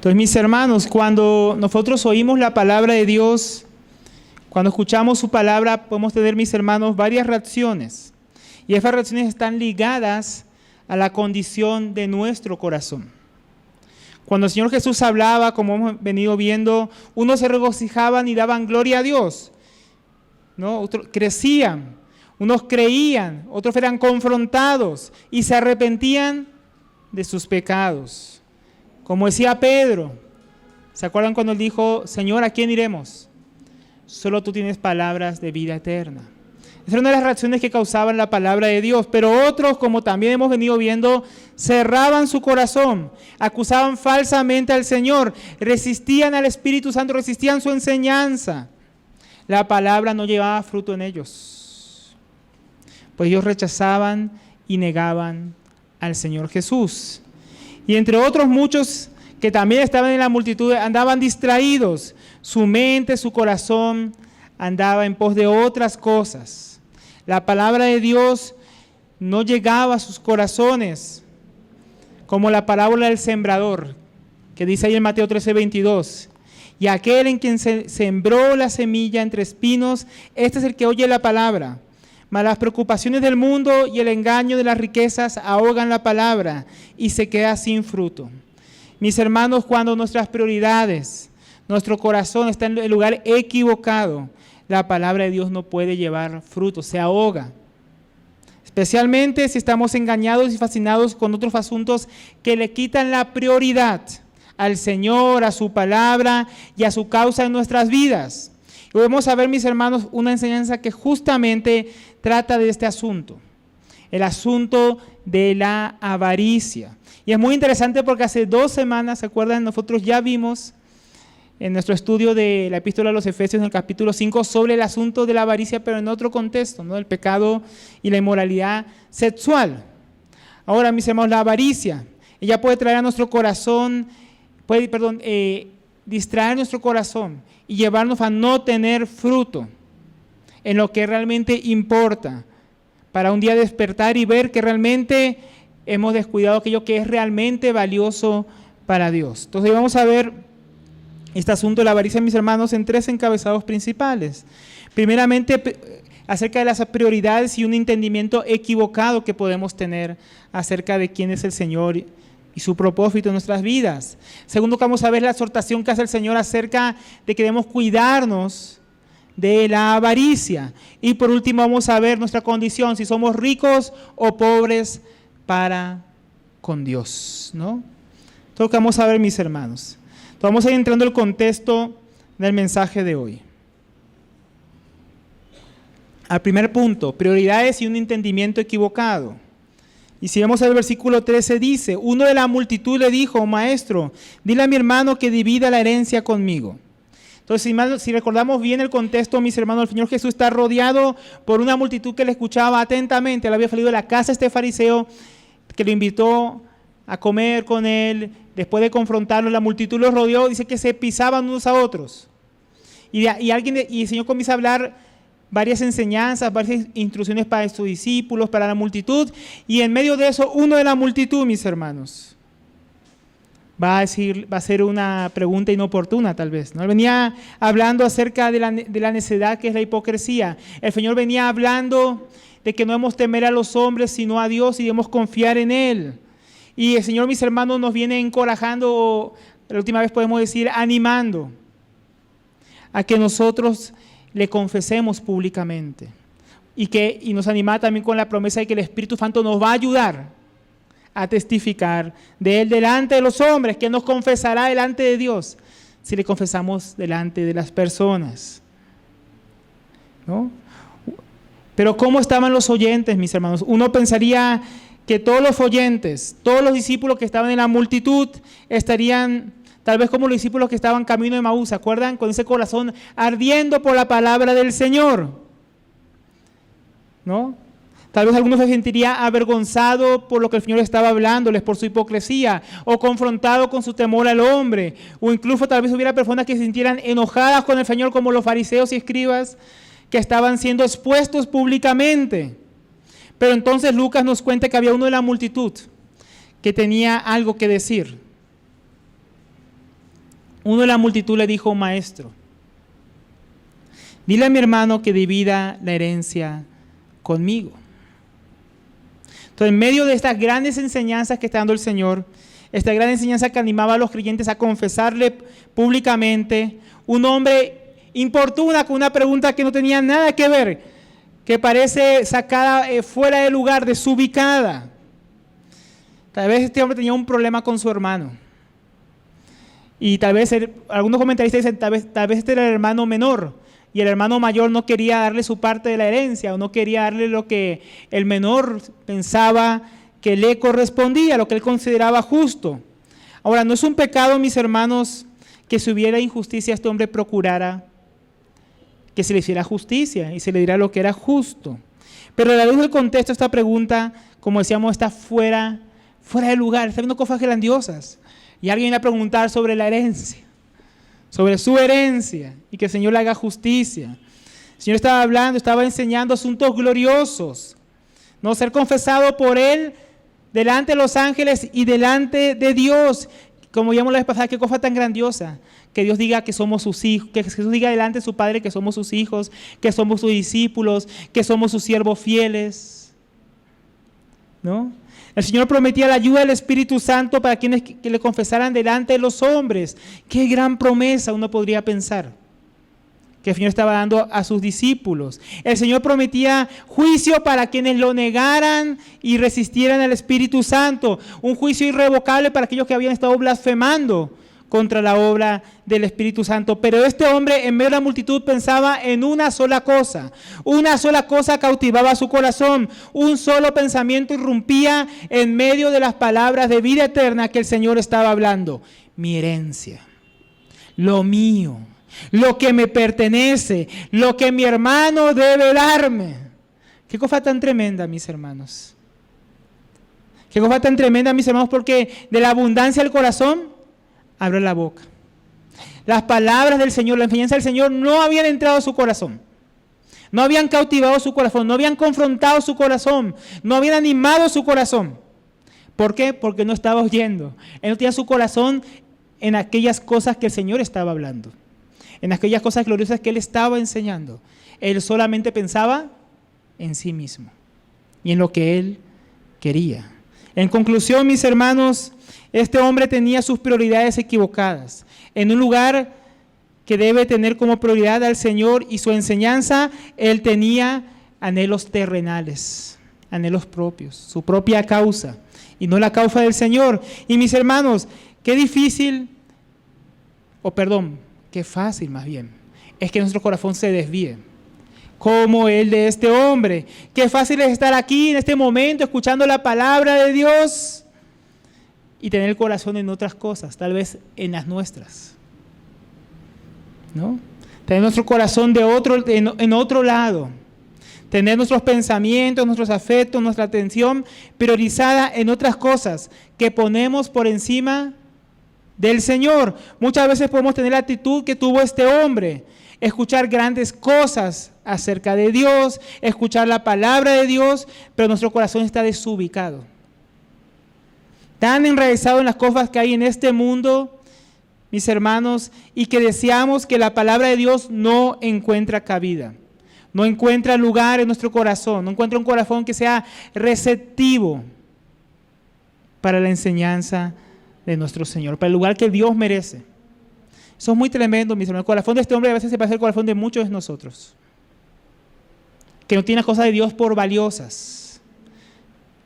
Entonces, mis hermanos, cuando nosotros oímos la palabra de Dios, cuando escuchamos su palabra, podemos tener, mis hermanos, varias reacciones. Y esas reacciones están ligadas a la condición de nuestro corazón. Cuando el Señor Jesús hablaba, como hemos venido viendo, unos se regocijaban y daban gloria a Dios, ¿no? Otros crecían, unos creían, otros eran confrontados y se arrepentían de sus pecados. Como decía Pedro, ¿se acuerdan cuando él dijo, Señor, ¿a quién iremos? Solo tú tienes palabras de vida eterna. Esa era una de las reacciones que causaban la palabra de Dios, pero otros, como también hemos venido viendo, cerraban su corazón, acusaban falsamente al Señor, resistían al Espíritu Santo, resistían su enseñanza. La palabra no llevaba fruto en ellos, pues ellos rechazaban y negaban al Señor Jesús. Y entre otros muchos que también estaban en la multitud, andaban distraídos, su mente, su corazón andaba en pos de otras cosas. La palabra de Dios no llegaba a sus corazones, como la parábola del sembrador, que dice ahí en Mateo 13:22. Y aquel en quien se sembró la semilla entre espinos, este es el que oye la palabra. Mas las preocupaciones del mundo y el engaño de las riquezas ahogan la palabra y se queda sin fruto. Mis hermanos, cuando nuestras prioridades, nuestro corazón está en el lugar equivocado, la palabra de Dios no puede llevar fruto, se ahoga. Especialmente si estamos engañados y fascinados con otros asuntos que le quitan la prioridad al Señor, a su palabra y a su causa en nuestras vidas. Y vamos a ver, mis hermanos, una enseñanza que justamente trata de este asunto, el asunto de la avaricia. Y es muy interesante porque hace 2 semanas, ¿se acuerdan? Nosotros ya vimos en nuestro estudio de la Epístola a los Efesios en el capítulo 5 sobre el asunto de la avaricia, pero en otro contexto, ¿no? El pecado y la inmoralidad sexual. Ahora, mis hermanos, la avaricia, ella puede traer a nuestro corazón, distraer nuestro corazón y llevarnos a no tener fruto en lo que realmente importa, para un día despertar y ver que realmente hemos descuidado aquello que es realmente valioso para Dios. Entonces vamos a ver este asunto de la avaricia, mis hermanos, en 3 encabezados principales. Primeramente, acerca de las prioridades y un entendimiento equivocado que podemos tener acerca de quién es el Señor y su propósito en nuestras vidas. Segundo, vamos a ver la exhortación que hace el Señor acerca de que debemos cuidarnos de la avaricia. Y por último, vamos a ver nuestra condición, si somos ricos o pobres para con Dios, ¿no? Todo lo que vamos a ver, mis hermanos. Entonces, vamos a ir entrando en el contexto del mensaje de hoy. Al primer punto, prioridades y un entendimiento equivocado. Y si vemos el versículo 13 dice, uno de la multitud le dijo, maestro, dile a mi hermano que divida la herencia conmigo. Entonces, si recordamos bien el contexto, mis hermanos, el Señor Jesús está rodeado por una multitud que le escuchaba atentamente. Él había salido de la casa de este fariseo que lo invitó a comer con él. Después de confrontarlo, la multitud los rodeó, dice que se pisaban unos a otros. Y el Señor comienza a hablar varias enseñanzas, varias instrucciones para sus discípulos, para la multitud, y en medio de eso, uno de la multitud, mis hermanos, va a hacer una pregunta inoportuna tal vez, ¿no? Él venía hablando acerca de la necedad que es la hipocresía. El Señor venía hablando de que no debemos temer a los hombres, sino a Dios, y debemos confiar en Él. Y el Señor, mis hermanos, nos viene encorajando, la última vez podemos decir, animando a que nosotros le confesemos públicamente y nos anima también con la promesa de que el Espíritu Santo nos va a ayudar a testificar de Él delante de los hombres, que nos confesará delante de Dios si le confesamos delante de las personas, ¿no? Pero ¿cómo estaban los oyentes, mis hermanos? Uno pensaría que todos los oyentes, todos los discípulos que estaban en la multitud estarían tal vez como los discípulos que estaban camino de Maús, ¿se acuerdan? Con ese corazón ardiendo por la palabra del Señor, ¿no? Tal vez algunos se sentiría avergonzado por lo que el Señor estaba hablándoles, por su hipocresía, o confrontado con su temor al hombre, o incluso tal vez hubiera personas que se sintieran enojadas con el Señor, como los fariseos y escribas que estaban siendo expuestos públicamente. Pero entonces Lucas nos cuenta que había uno de la multitud que tenía algo que decir. uno de la multitud le dijo: maestro, dile a mi hermano que divida la herencia conmigo. Entonces, en medio de estas grandes enseñanzas que está dando el Señor, esta gran enseñanza que animaba a los creyentes a confesarle públicamente, un hombre importuna con una pregunta que no tenía nada que ver, que parece sacada fuera de lugar, desubicada. Tal vez este hombre tenía un problema con su hermano. Y tal vez, algunos comentaristas dicen, tal vez este era el hermano menor, y el hermano mayor no quería darle su parte de la herencia, o no quería darle lo que el menor pensaba que le correspondía, lo que él consideraba justo. Ahora, no es un pecado, mis hermanos, que si hubiera injusticia, este hombre procurara que se le hiciera justicia y se le diera lo que era justo. Pero a la luz del contexto, esta pregunta, como decíamos, está fuera de lugar, está viendo cosas grandiosas. Y alguien viene a preguntar sobre la herencia, sobre su herencia, y que el Señor le haga justicia. El Señor estaba enseñando asuntos gloriosos, no ser confesado por Él delante de los ángeles y delante de Dios. Como vimos la vez pasada, qué cosa tan grandiosa, que Dios diga que somos sus hijos, que Jesús diga delante de su Padre que somos sus hijos, que somos sus discípulos, que somos sus siervos fieles, ¿no? El Señor prometía la ayuda del Espíritu Santo para quienes que le confesaran delante de los hombres. Qué gran promesa uno podría pensar que el Señor estaba dando a sus discípulos. El Señor prometía juicio para quienes lo negaran y resistieran al Espíritu Santo. Un juicio irrevocable para aquellos que habían estado blasfemando contra la obra del Espíritu Santo. Pero este hombre, en medio de la multitud, pensaba en una sola cosa. Una sola cosa cautivaba su corazón. Un solo pensamiento irrumpía en medio de las palabras de vida eterna que el Señor estaba hablando. Mi herencia, lo mío, lo que me pertenece, lo que mi hermano debe darme. Qué cosa tan tremenda, mis hermanos. Qué cosa tan tremenda, mis hermanos, porque de la abundancia del corazón abre la boca. Las palabras del Señor, la enseñanza del Señor no habían entrado a su corazón. No habían cautivado su corazón, no habían confrontado su corazón, no habían animado su corazón. ¿Por qué? Porque no estaba oyendo. Él no tenía su corazón en aquellas cosas que el Señor estaba hablando, en aquellas cosas gloriosas que Él estaba enseñando. Él solamente pensaba en sí mismo y en lo que Él quería. En conclusión, mis hermanos, este hombre tenía sus prioridades equivocadas. En un lugar que debe tener como prioridad al Señor y su enseñanza, él tenía anhelos terrenales, anhelos propios, su propia causa, y no la causa del Señor. Y mis hermanos, qué difícil, qué fácil más bien, es que nuestro corazón se desvíe, como el de este hombre. Qué fácil es estar aquí en este momento escuchando la palabra de Dios y tener el corazón en otras cosas, tal vez en las nuestras, ¿no? Tener nuestro corazón en otro lado, tener nuestros pensamientos, nuestros afectos, nuestra atención priorizada en otras cosas que ponemos por encima del Señor. Muchas veces podemos tener la actitud que tuvo este hombre, escuchar grandes cosas acerca de Dios, escuchar la palabra de Dios, pero nuestro corazón está desubicado, tan enraizado en las cosas que hay en este mundo, mis hermanos, y que deseamos que la palabra de Dios no encuentra cabida, no encuentra lugar en nuestro corazón, no encuentra un corazón que sea receptivo para la enseñanza de nuestro Señor, para el lugar que Dios merece. Eso es muy tremendo, mis hermanos. El corazón de este hombre a veces se parece al corazón de muchos de nosotros, que no tiene las cosas de Dios por valiosas,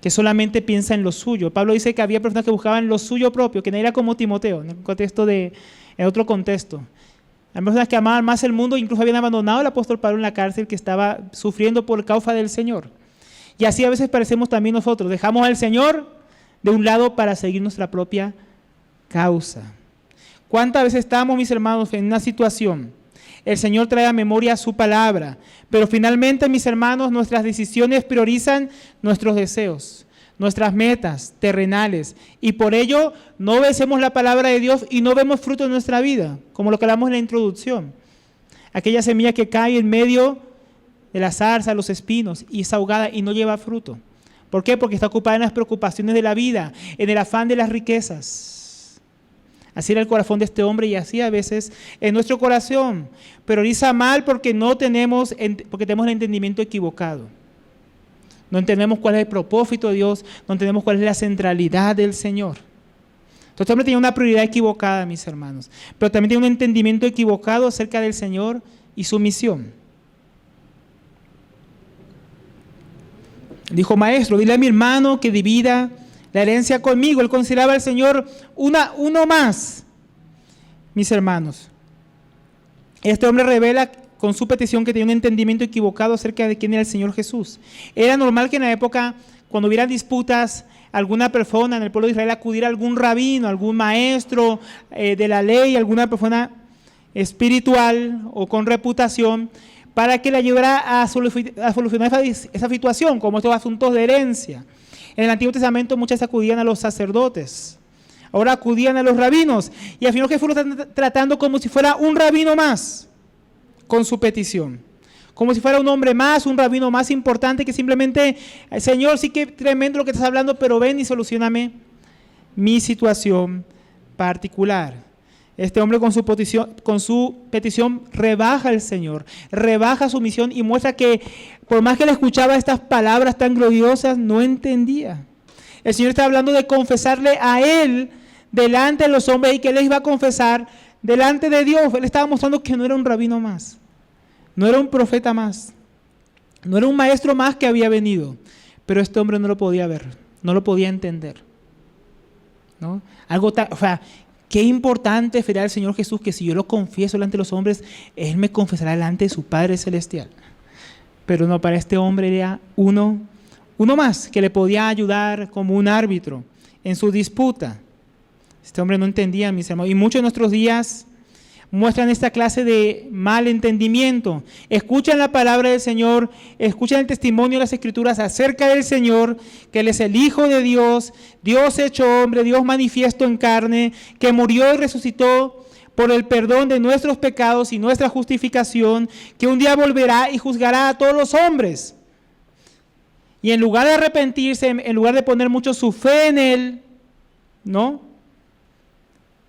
que solamente piensa en lo suyo. Pablo dice que había personas que buscaban lo suyo propio, que no era como Timoteo, en otro contexto. Hay personas que amaban más el mundo, incluso habían abandonado al apóstol Pablo en la cárcel, que estaba sufriendo por causa del Señor. Y así a veces parecemos también nosotros. Dejamos al Señor de un lado para seguir nuestra propia causa. ¿Cuántas veces estamos, mis hermanos, en una situación? El Señor trae a memoria su palabra, pero finalmente, mis hermanos, nuestras decisiones priorizan nuestros deseos, nuestras metas terrenales, y por ello no obedecemos la palabra de Dios y no vemos fruto en nuestra vida, como lo que hablamos en la introducción. Aquella semilla que cae en medio de la zarza, los espinos, y es ahogada y no lleva fruto. ¿Por qué? Porque está ocupada en las preocupaciones de la vida, en el afán de las riquezas. Así era el corazón de este hombre y así a veces es nuestro corazón. Prioriza mal porque tenemos el entendimiento equivocado. No entendemos cuál es el propósito de Dios, no entendemos cuál es la centralidad del Señor. Entonces, este hombre tenía una prioridad equivocada, mis hermanos, pero también tiene un entendimiento equivocado acerca del Señor y su misión. Dijo: maestro, dile a mi hermano que divida la herencia conmigo. Él consideraba al Señor uno más. Mis hermanos, este hombre revela con su petición que tenía un entendimiento equivocado acerca de quién era el Señor Jesús. Era normal que en la época, cuando hubiera disputas, alguna persona en el pueblo de Israel acudiera a algún rabino, algún maestro de la ley, alguna persona espiritual o con reputación, para que le ayudara a solucionar esa situación, como estos asuntos de herencia. En el Antiguo Testamento muchas acudían a los sacerdotes, ahora acudían a los rabinos, y al final Jesús lo está tratando como si fuera un rabino más, con su petición. Como si fuera un hombre más, un rabino más importante que simplemente: Señor, sí que tremendo lo que estás hablando, pero ven y solucioname mi situación particular. Este hombre con su petición rebaja al Señor, rebaja su misión y muestra que por más que le escuchaba estas palabras tan gloriosas, no entendía. El Señor está hablando de confesarle a él delante de los hombres y que él les iba a confesar delante de Dios. Él estaba mostrando que no era un rabino más, no era un profeta más, no era un maestro más que había venido, pero este hombre no lo podía ver, no lo podía entender, ¿no? Qué importante es al Señor Jesús, que si yo lo confieso delante de los hombres, Él me confesará delante de su Padre Celestial. Pero no, para este hombre era uno más que le podía ayudar como un árbitro en su disputa. Este hombre no entendía, mis hermanos, y muchos de nuestros días muestran esta clase de mal entendimiento. Escuchan la palabra del Señor, escuchan el testimonio de las Escrituras acerca del Señor, que Él es el Hijo de Dios, Dios hecho hombre, Dios manifiesto en carne, que murió y resucitó por el perdón de nuestros pecados y nuestra justificación, que un día volverá y juzgará a todos los hombres. Y en lugar de arrepentirse, en lugar de poner mucho su fe en Él, ¿no?,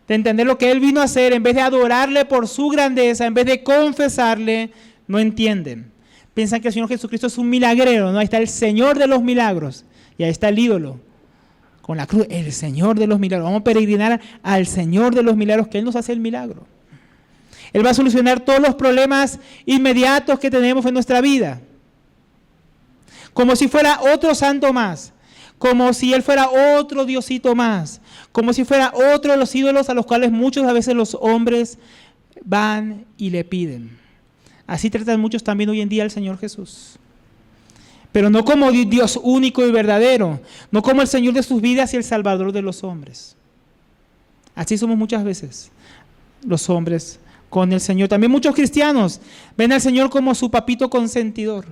de entender lo que Él vino a hacer, en vez de adorarle por su grandeza, en vez de confesarle, no entienden. Piensan que el Señor Jesucristo es un milagrero, ¿no? Ahí está el Señor de los milagros, y ahí está el ídolo, con la cruz, el Señor de los milagros. Vamos a peregrinar al Señor de los milagros, que Él nos hace el milagro. Él va a solucionar todos los problemas inmediatos que tenemos en nuestra vida, como si fuera otro santo más, como si Él fuera otro Diosito más, como si fuera otro de los ídolos a los cuales muchos a veces los hombres van y le piden. Así tratan muchos también hoy en día al Señor Jesús. Pero no como Dios único y verdadero, no como el Señor de sus vidas y el Salvador de los hombres. Así somos muchas veces los hombres con el Señor. También muchos cristianos ven al Señor como su papito consentidor,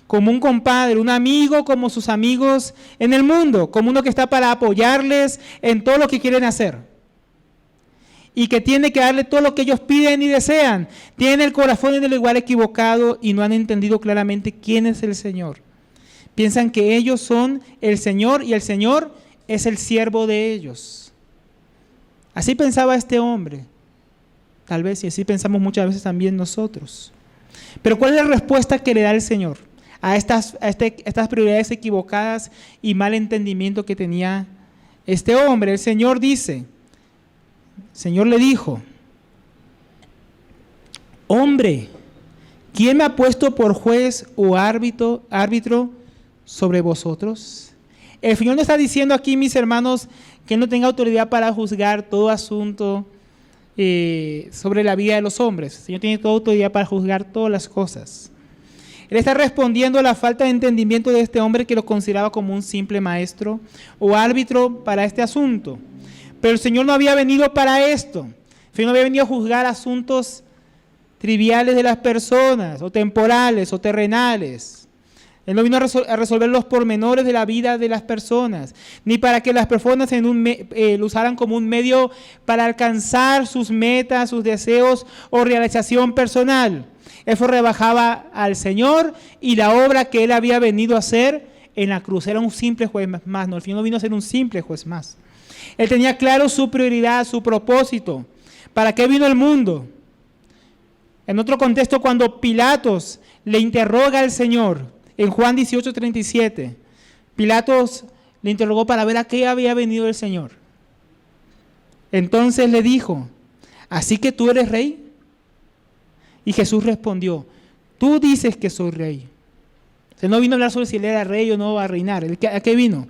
como un compadre, un amigo como sus amigos en el mundo, como uno que está para apoyarles en todo lo que quieren hacer y que tiene que darle todo lo que ellos piden y desean. Tienen el corazón en el lugar equivocado y no han entendido claramente quién es el Señor. Piensan que ellos son el Señor y el Señor es el siervo de ellos. Así pensaba este hombre, tal vez, y así pensamos muchas veces también nosotros. Pero ¿cuál es la respuesta que le da el Señor a estas prioridades equivocadas y mal entendimiento que tenía este hombre? El Señor le dijo: hombre, ¿quién me ha puesto por juez o árbitro sobre vosotros? El Señor no está diciendo aquí, mis hermanos, que Él no tenga autoridad para juzgar todo asunto sobre la vida de los hombres. El Señor tiene toda autoridad para juzgar todas las cosas. Él está respondiendo a la falta de entendimiento de este hombre que lo consideraba como un simple maestro o árbitro para este asunto. Pero el Señor no había venido para esto. El Señor no había venido a juzgar asuntos triviales de las personas, o temporales, o terrenales. Él no vino a resolver los pormenores de la vida de las personas, ni para que las personas lo usaran como un medio para alcanzar sus metas, sus deseos o realización personal. Eso rebajaba al Señor y la obra que Él había venido a hacer en la cruz. Era un simple juez más, no, el Señor no vino a ser un simple juez más. Él tenía claro su prioridad, su propósito. ¿Para qué vino el mundo? En otro contexto, cuando Pilatos le interroga al Señor, en Juan 18:37, Pilatos le interrogó para ver a qué había venido el Señor. Entonces le dijo, ¿así que tú eres rey? Y Jesús respondió, tú dices que soy rey. Él no vino a hablar sobre si él era rey o no va a reinar. ¿A qué vino?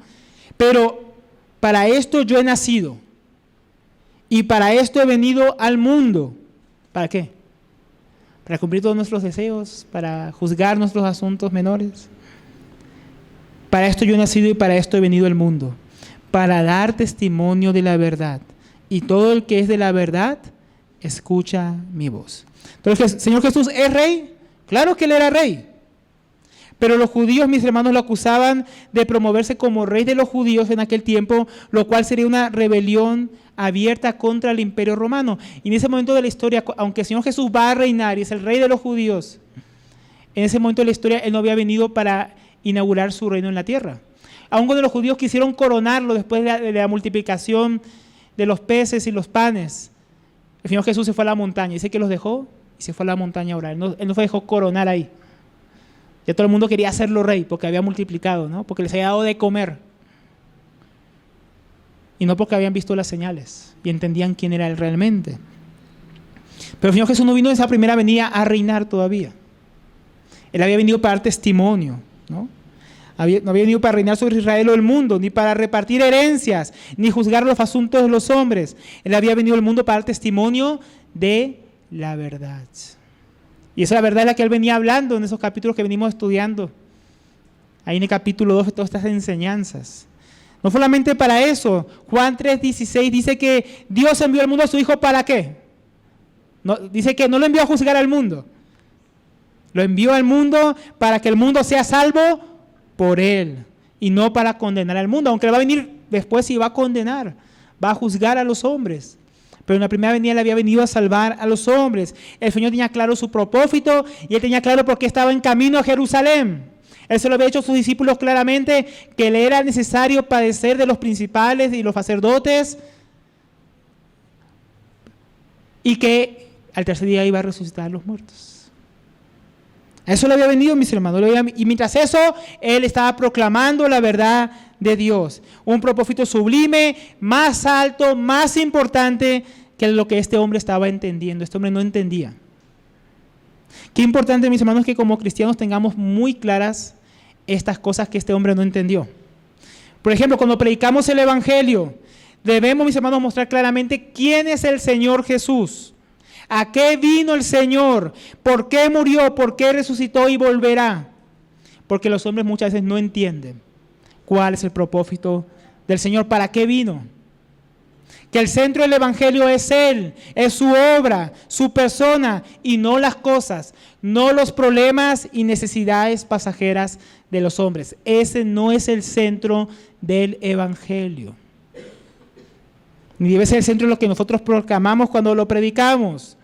Pero para esto yo he nacido y para esto he venido al mundo. ¿Para qué? Para cumplir todos nuestros deseos, para juzgar nuestros asuntos menores. Para esto yo he nacido y para esto he venido al mundo, para dar testimonio de la verdad. Y todo el que es de la verdad, escucha mi voz. Entonces, ¿el Señor Jesús es rey? Claro que Él era rey. Pero los judíos, mis hermanos, lo acusaban de promoverse como rey de los judíos en aquel tiempo, lo cual sería una rebelión abierta contra el imperio romano. Y en ese momento de la historia, aunque el Señor Jesús va a reinar y es el rey de los judíos, en ese momento de la historia Él no había venido para inaugurar su reino en la tierra. Aun cuando los judíos quisieron coronarlo después de la multiplicación de los peces y los panes, el Señor Jesús se fue a la montaña. Dice que los dejó y se fue a la montaña a orar. Él no fue dejó coronar ahí. Ya todo el mundo quería hacerlo rey porque había multiplicado, ¿no? Porque les había dado de comer. Y no porque habían visto las señales y entendían quién era Él realmente. Pero el Señor Jesús no vino en esa primera venida a reinar todavía. Él había venido para dar testimonio, ¿no? No había venido para reinar sobre Israel o el mundo, ni para repartir herencias, ni juzgar los asuntos de los hombres. Él había venido al mundo para dar testimonio de la verdad. Y esa verdad es la que Él venía hablando en esos capítulos que venimos estudiando. Ahí en el capítulo 2 de todas estas enseñanzas. No solamente para eso, Juan 3:16 dice que Dios envió al mundo a su Hijo ¿para qué? No, dice que no lo envió a juzgar al mundo. Lo envió al mundo para que el mundo sea salvo por Él y no para condenar al mundo, aunque Él va a venir después y va a condenar, va a juzgar a los hombres. Pero en la primera venida Él había venido a salvar a los hombres. El Señor tenía claro su propósito y Él tenía claro por qué estaba en camino a Jerusalén. Él se lo había dicho a sus discípulos claramente que le era necesario padecer de los principales y los sacerdotes y que al tercer día iba a resucitar a los muertos. A eso le había venido, mis hermanos. Y mientras eso, Él estaba proclamando la verdad de Dios. Un propósito sublime, más alto, más importante que lo que este hombre estaba entendiendo. Este hombre no entendía. Qué importante, mis hermanos, que como cristianos tengamos muy claras estas cosas que este hombre no entendió. Por ejemplo, cuando predicamos el Evangelio, debemos, mis hermanos, mostrar claramente quién es el Señor Jesús. ¿A qué vino el Señor? ¿Por qué murió? ¿Por qué resucitó y volverá? Porque los hombres muchas veces no entienden cuál es el propósito del Señor. ¿Para qué vino? Que el centro del Evangelio es Él, es su obra, su persona y no las cosas, no los problemas y necesidades pasajeras de los hombres. Ese no es el centro del Evangelio. Ni debe ser el centro de lo que nosotros proclamamos cuando lo predicamos.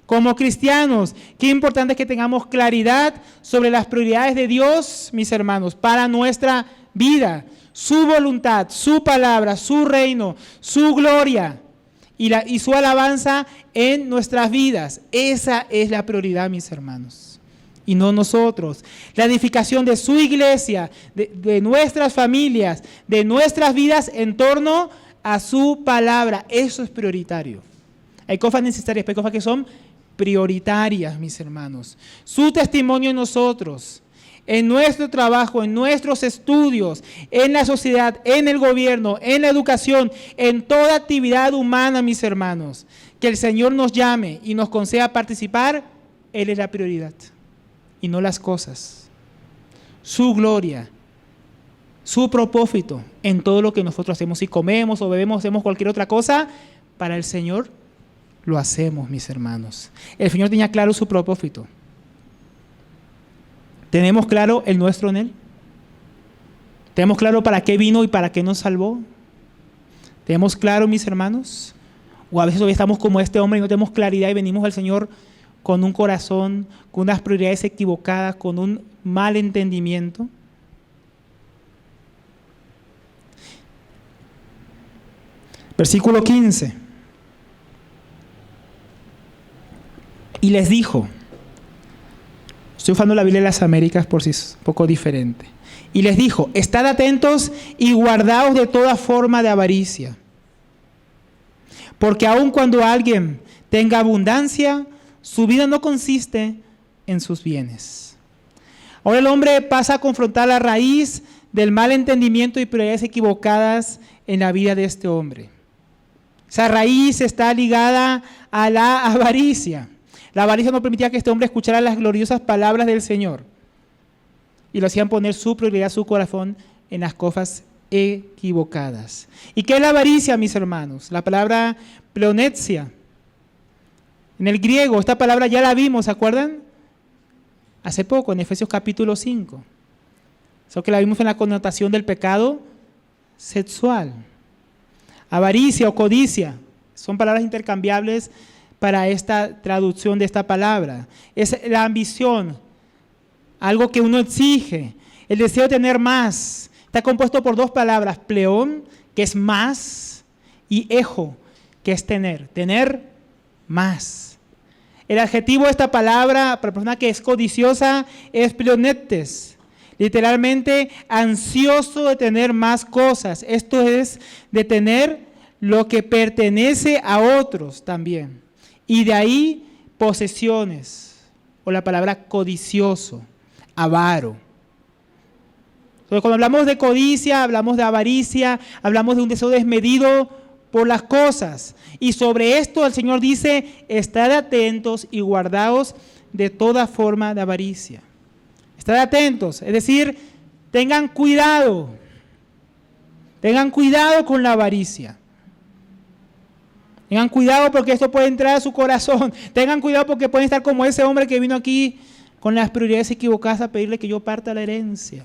Como cristianos, qué importante es que tengamos claridad sobre las prioridades de Dios, mis hermanos, para nuestra vida, su voluntad, su palabra, su reino, su gloria y su alabanza en nuestras vidas. Esa es la prioridad, mis hermanos, y no nosotros. La edificación de su iglesia, de nuestras familias, de nuestras vidas en torno a su palabra. Eso es prioritario. Hay cosas necesarias, pero hay cosas que son prioritarias, mis hermanos. Su testimonio en nosotros, en nuestro trabajo, en nuestros estudios, en la sociedad, en el gobierno, en la educación, en toda actividad humana, mis hermanos. Que el Señor nos llame y nos conceda participar, Él es la prioridad y no las cosas. Su gloria, su propósito en todo lo que nosotros hacemos. Si comemos o bebemos, hacemos cualquier otra cosa, para el Señor lo hacemos, mis hermanos. El Señor tenía claro su propósito. ¿Tenemos claro el nuestro en Él? ¿Tenemos claro para qué vino y para qué nos salvó? ¿Tenemos claro, mis hermanos? O a veces hoy estamos como este hombre y no tenemos claridad y venimos al Señor con un corazón, con unas prioridades equivocadas, con un mal entendimiento. Versículo 15. Y les dijo, estoy usando la Biblia de las Américas por si es un poco diferente. Y les dijo, estad atentos y guardaos de toda forma de avaricia. Porque aun cuando alguien tenga abundancia, su vida no consiste en sus bienes. Ahora el hombre pasa a confrontar la raíz del mal entendimiento y prioridades equivocadas en la vida de este hombre. Esa raíz está ligada a la avaricia. La avaricia no permitía que este hombre escuchara las gloriosas palabras del Señor. Y lo hacían poner su prioridad, su corazón en las cosas equivocadas. ¿Y qué es la avaricia, mis hermanos? La palabra pleonexia. En el griego, esta palabra ya la vimos, ¿se acuerdan? Hace poco, en Efesios capítulo 5. Eso que la vimos en la connotación del pecado sexual. Avaricia o codicia son palabras intercambiables para esta traducción de esta palabra. Es la ambición, algo que uno exige, el deseo de tener más. Está compuesto por dos palabras, pleón, que es más, y ejo, que es tener más. El adjetivo de esta palabra para la persona que es codiciosa es pleonetes, literalmente ansioso de tener más cosas. Esto es de tener lo que pertenece a otros también. Y de ahí posesiones, o la palabra codicioso, avaro. Entonces, cuando hablamos de codicia, hablamos de avaricia, hablamos de un deseo desmedido por las cosas. Y sobre esto el Señor dice, estad atentos y guardaos de toda forma de avaricia. Estad atentos, es decir, tengan cuidado con la avaricia. Tengan cuidado porque esto puede entrar a su corazón. Tengan cuidado porque pueden estar como ese hombre que vino aquí con las prioridades equivocadas a pedirle que yo parta la herencia.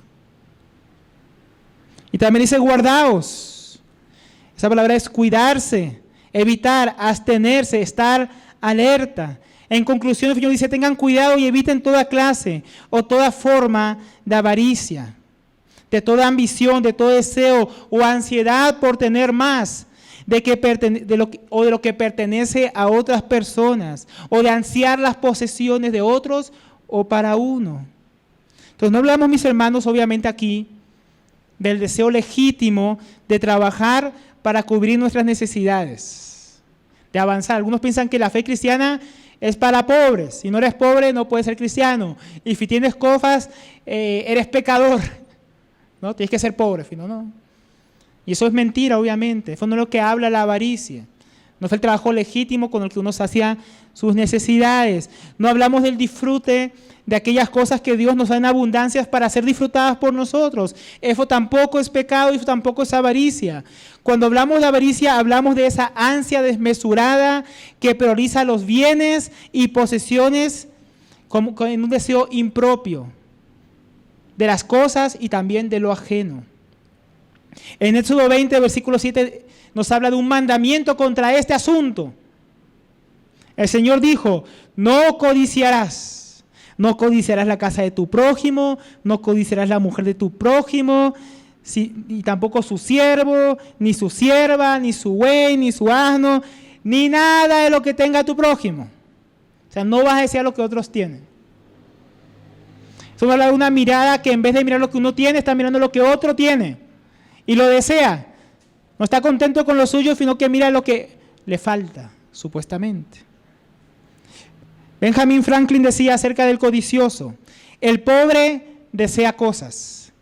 Y también dice guardaos. Esa palabra es cuidarse, evitar, abstenerse, estar alerta. En conclusión, el Señor dice, tengan cuidado y eviten toda clase o toda forma de avaricia, de toda ambición, de todo deseo o ansiedad por tener más, de lo que pertenece a otras personas, o de ansiar las posesiones de otros o para uno. Entonces no hablamos, mis hermanos, obviamente aquí, del deseo legítimo de trabajar para cubrir nuestras necesidades, de avanzar. Algunos piensan que la fe cristiana es para pobres. Si no eres pobre, no puedes ser cristiano. Y si tienes cosas, eres pecador. ¿No? Tienes que ser pobre, si no, no. Y eso es mentira, obviamente. Eso no es lo que habla la avaricia. No es el trabajo legítimo con el que uno sacia sus necesidades. No hablamos del disfrute de aquellas cosas que Dios nos da en abundancias para ser disfrutadas por nosotros. Eso tampoco es pecado y eso tampoco es avaricia. Cuando hablamos de avaricia, hablamos de esa ansia desmesurada que prioriza los bienes y posesiones en un deseo impropio de las cosas y también de lo ajeno. En Éxodo 20, versículo 7, nos habla de un mandamiento contra este asunto. El Señor dijo, no codiciarás la casa de tu prójimo, no codiciarás la mujer de tu prójimo, ni tampoco su siervo, ni su sierva, ni su buey, ni su asno, ni nada de lo que tenga tu prójimo. O sea, no vas a desear lo que otros tienen. Eso habla de una mirada que en vez de mirar lo que uno tiene, está mirando lo que otro tiene. Y lo desea. No está contento con lo suyo, sino que mira lo que le falta, supuestamente. Benjamin Franklin decía acerca del codicioso, el pobre desea cosas,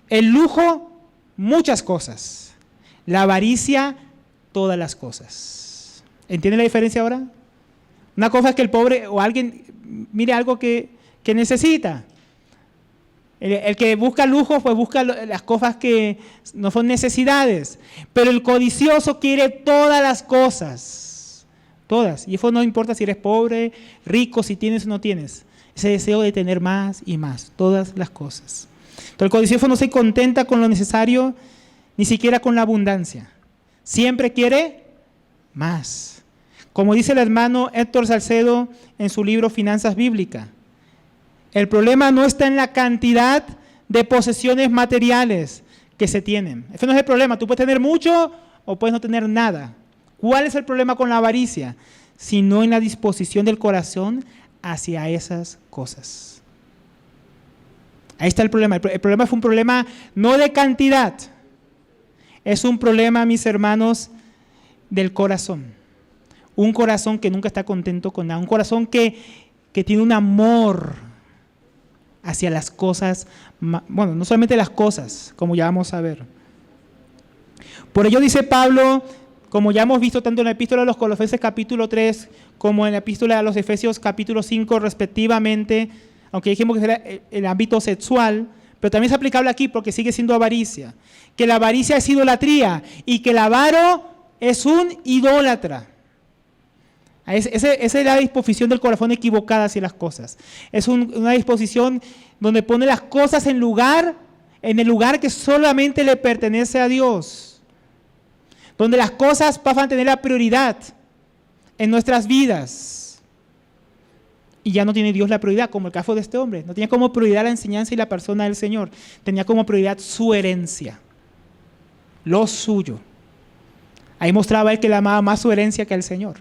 el lujo, muchas cosas, la avaricia, todas las cosas. ¿Entiende la diferencia ahora? Una cosa es que el pobre o alguien mire algo que necesita. El que busca lujo, pues busca las cosas que no son necesidades. Pero el codicioso quiere todas las cosas. Todas. Y eso no importa si eres pobre, rico, si tienes o no tienes. Ese deseo de tener más y más. Todas las cosas. Entonces el codicioso no se contenta con lo necesario, ni siquiera con la abundancia. Siempre quiere más. Como dice el hermano Héctor Salcedo en su libro Finanzas Bíblicas. El problema no está en la cantidad de posesiones materiales que se tienen. Ese no es el problema. Tú puedes tener mucho o puedes no tener nada. ¿Cuál es el problema con la avaricia? Sino en la disposición del corazón hacia esas cosas. Ahí está el problema. El problema fue un problema no de cantidad. Es un problema, mis hermanos, del corazón. Un corazón que nunca está contento con nada. Un corazón que tiene un amor hacia las cosas. Bueno, no solamente las cosas, como ya vamos a ver. Por ello dice Pablo, como ya hemos visto tanto en la epístola a los Colosenses capítulo 3, como en la epístola a los Efesios capítulo 5 respectivamente, aunque dijimos que era el ámbito sexual, pero también es aplicable aquí porque sigue siendo avaricia. Que la avaricia es idolatría y que el avaro es un idólatra. Esa es la disposición del corazón equivocada hacia las cosas. Es una disposición donde pone las cosas en el lugar que solamente le pertenece a Dios. Donde las cosas pasan a tener la prioridad en nuestras vidas. Y ya no tiene Dios la prioridad, como el caso de este hombre. No tenía como prioridad la enseñanza y la persona del Señor. Tenía como prioridad su herencia, lo suyo. Ahí mostraba él que le amaba más su herencia que al Señor.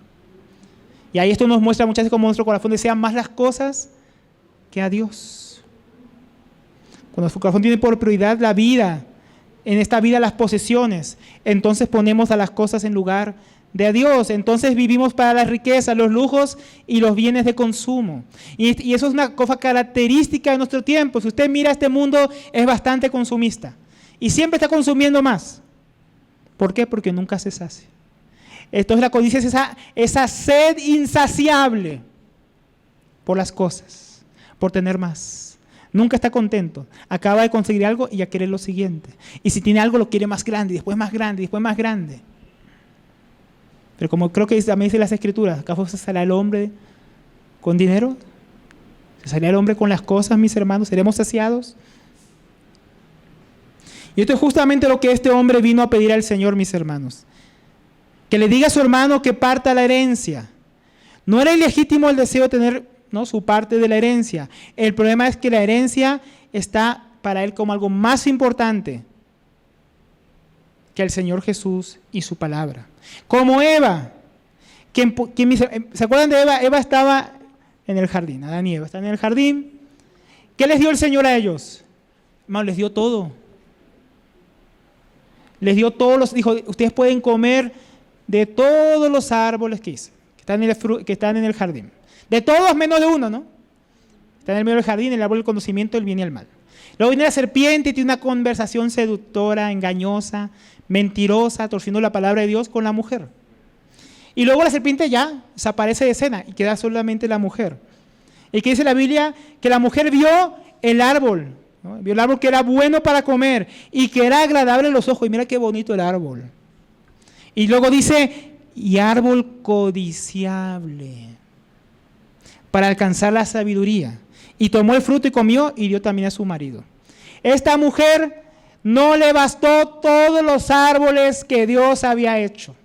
Y ahí esto nos muestra muchas veces cómo nuestro corazón desea más las cosas que a Dios. Cuando nuestro corazón tiene por prioridad la vida, en esta vida las posesiones, entonces ponemos a las cosas en lugar de a Dios. Entonces vivimos para la riqueza, los lujos y los bienes de consumo. Y eso es una cosa característica de nuestro tiempo. Si usted mira este mundo, es bastante consumista. Y siempre está consumiendo más. ¿Por qué? Porque nunca se sacia. Entonces la codicia es esa sed insaciable por las cosas, por tener más. Nunca está contento. Acaba de conseguir algo y ya quiere lo siguiente. Y si tiene algo lo quiere más grande, y después más grande, y después más grande. Pero como creo que también dice las Escrituras, ¿acaso se saldrá el hombre con dinero? ¿Se saldrá el hombre con las cosas, mis hermanos? ¿Seremos saciados? Y esto es justamente lo que este hombre vino a pedir al Señor, mis hermanos. Que le diga a su hermano que parta la herencia. No era ilegítimo el deseo de tener, ¿no?, su parte de la herencia. El problema es que la herencia está para él como algo más importante que el Señor Jesús y su palabra. Como Eva. ¿Se acuerdan de Eva? Eva estaba en el jardín. Adán y Eva están en el jardín. ¿Qué les dio el Señor a ellos? Hermano, les dio todo. Les dio todos dijo, ustedes pueden comer de todos los árboles que están en el jardín. De todos menos de uno, ¿no? Está en el medio del jardín, el árbol del conocimiento del bien y el mal. Luego viene la serpiente y tiene una conversación seductora, engañosa, mentirosa, torciendo la palabra de Dios con la mujer. Y luego la serpiente ya desaparece de escena y queda solamente la mujer. Y que dice la Biblia que la mujer vio el árbol, ¿no? Vio el árbol que era bueno para comer y que era agradable a los ojos. Y mira qué bonito el árbol. Y luego dice, y árbol codiciable para alcanzar la sabiduría. Y tomó el fruto y comió y dio también a su marido. Esta mujer no le bastó todos los árboles que Dios había hecho.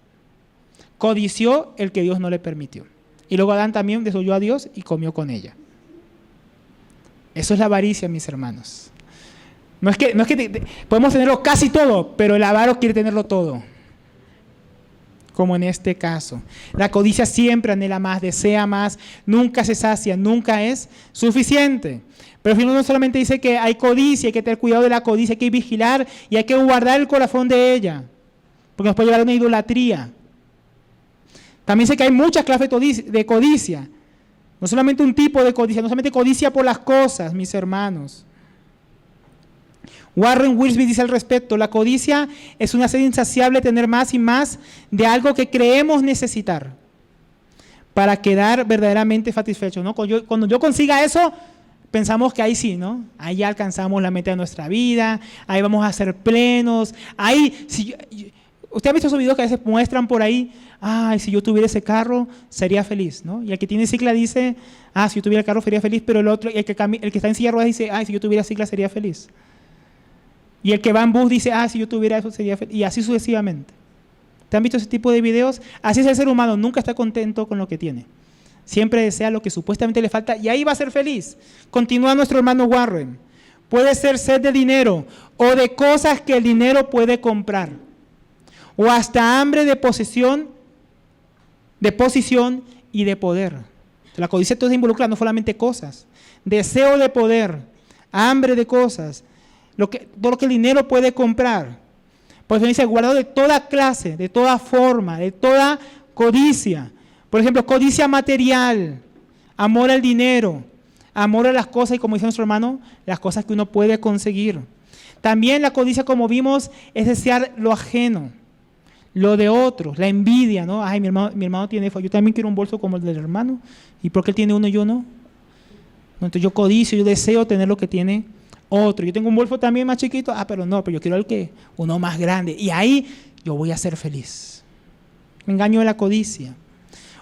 Codició el que Dios no le permitió. Y luego Adán también desoyó a Dios y comió con ella. Eso es la avaricia, mis hermanos. No es que podemos tenerlo casi todo, pero el avaro quiere tenerlo todo. Como en este caso. La codicia siempre anhela más, desea más, nunca se sacia, nunca es suficiente. Pero el no solamente dice que hay codicia, hay que tener cuidado de la codicia, hay que vigilar y hay que guardar el corazón de ella, porque nos puede llevar a una idolatría. También sé que hay muchas clases de codicia, no solamente un tipo de codicia, no solamente codicia por las cosas, mis hermanos. Warren Wiersbe dice al respecto, la codicia es una sed insaciable de tener más y más de algo que creemos necesitar para quedar verdaderamente satisfechos, ¿no? Cuando yo consiga eso, pensamos que ahí sí, ¿no? Ahí ya alcanzamos la meta de nuestra vida, ahí vamos a ser plenos, ahí, usted ha visto esos videos que a veces muestran por ahí, ay, si yo tuviera ese carro, sería feliz, ¿no? Y el que tiene cicla dice, si yo tuviera el carro, sería feliz, pero el otro, el que está en silla de ruedas dice, si yo tuviera cicla, sería feliz. Y el que va en bus dice, si yo tuviera eso sería feliz. Y así sucesivamente. ¿Te han visto ese tipo de videos? Así es el ser humano, nunca está contento con lo que tiene. Siempre desea lo que supuestamente le falta y ahí va a ser feliz. Continúa nuestro hermano Warren. Puede ser sed de dinero o de cosas que el dinero puede comprar. o hasta hambre de posición y de poder. La codicia entonces involucra no solamente cosas, deseo de poder, hambre de cosas, todo lo que el dinero puede comprar. Por eso dice, guardado de toda clase, de toda forma, de toda codicia. Por ejemplo, codicia material, amor al dinero, amor a las cosas y, como dice nuestro hermano, las cosas que uno puede conseguir. También la codicia, como vimos, es desear lo ajeno, lo de otros, la envidia, ¿no? Ay, mi hermano tiene, yo también quiero un bolso como el del hermano. ¿Y por qué él tiene uno y yo no? Entonces yo codicio, yo deseo tener lo que tiene otro. Yo tengo un bolso también más chiquito, pero yo quiero uno más grande. Y ahí yo voy a ser feliz. Me engaño de la codicia.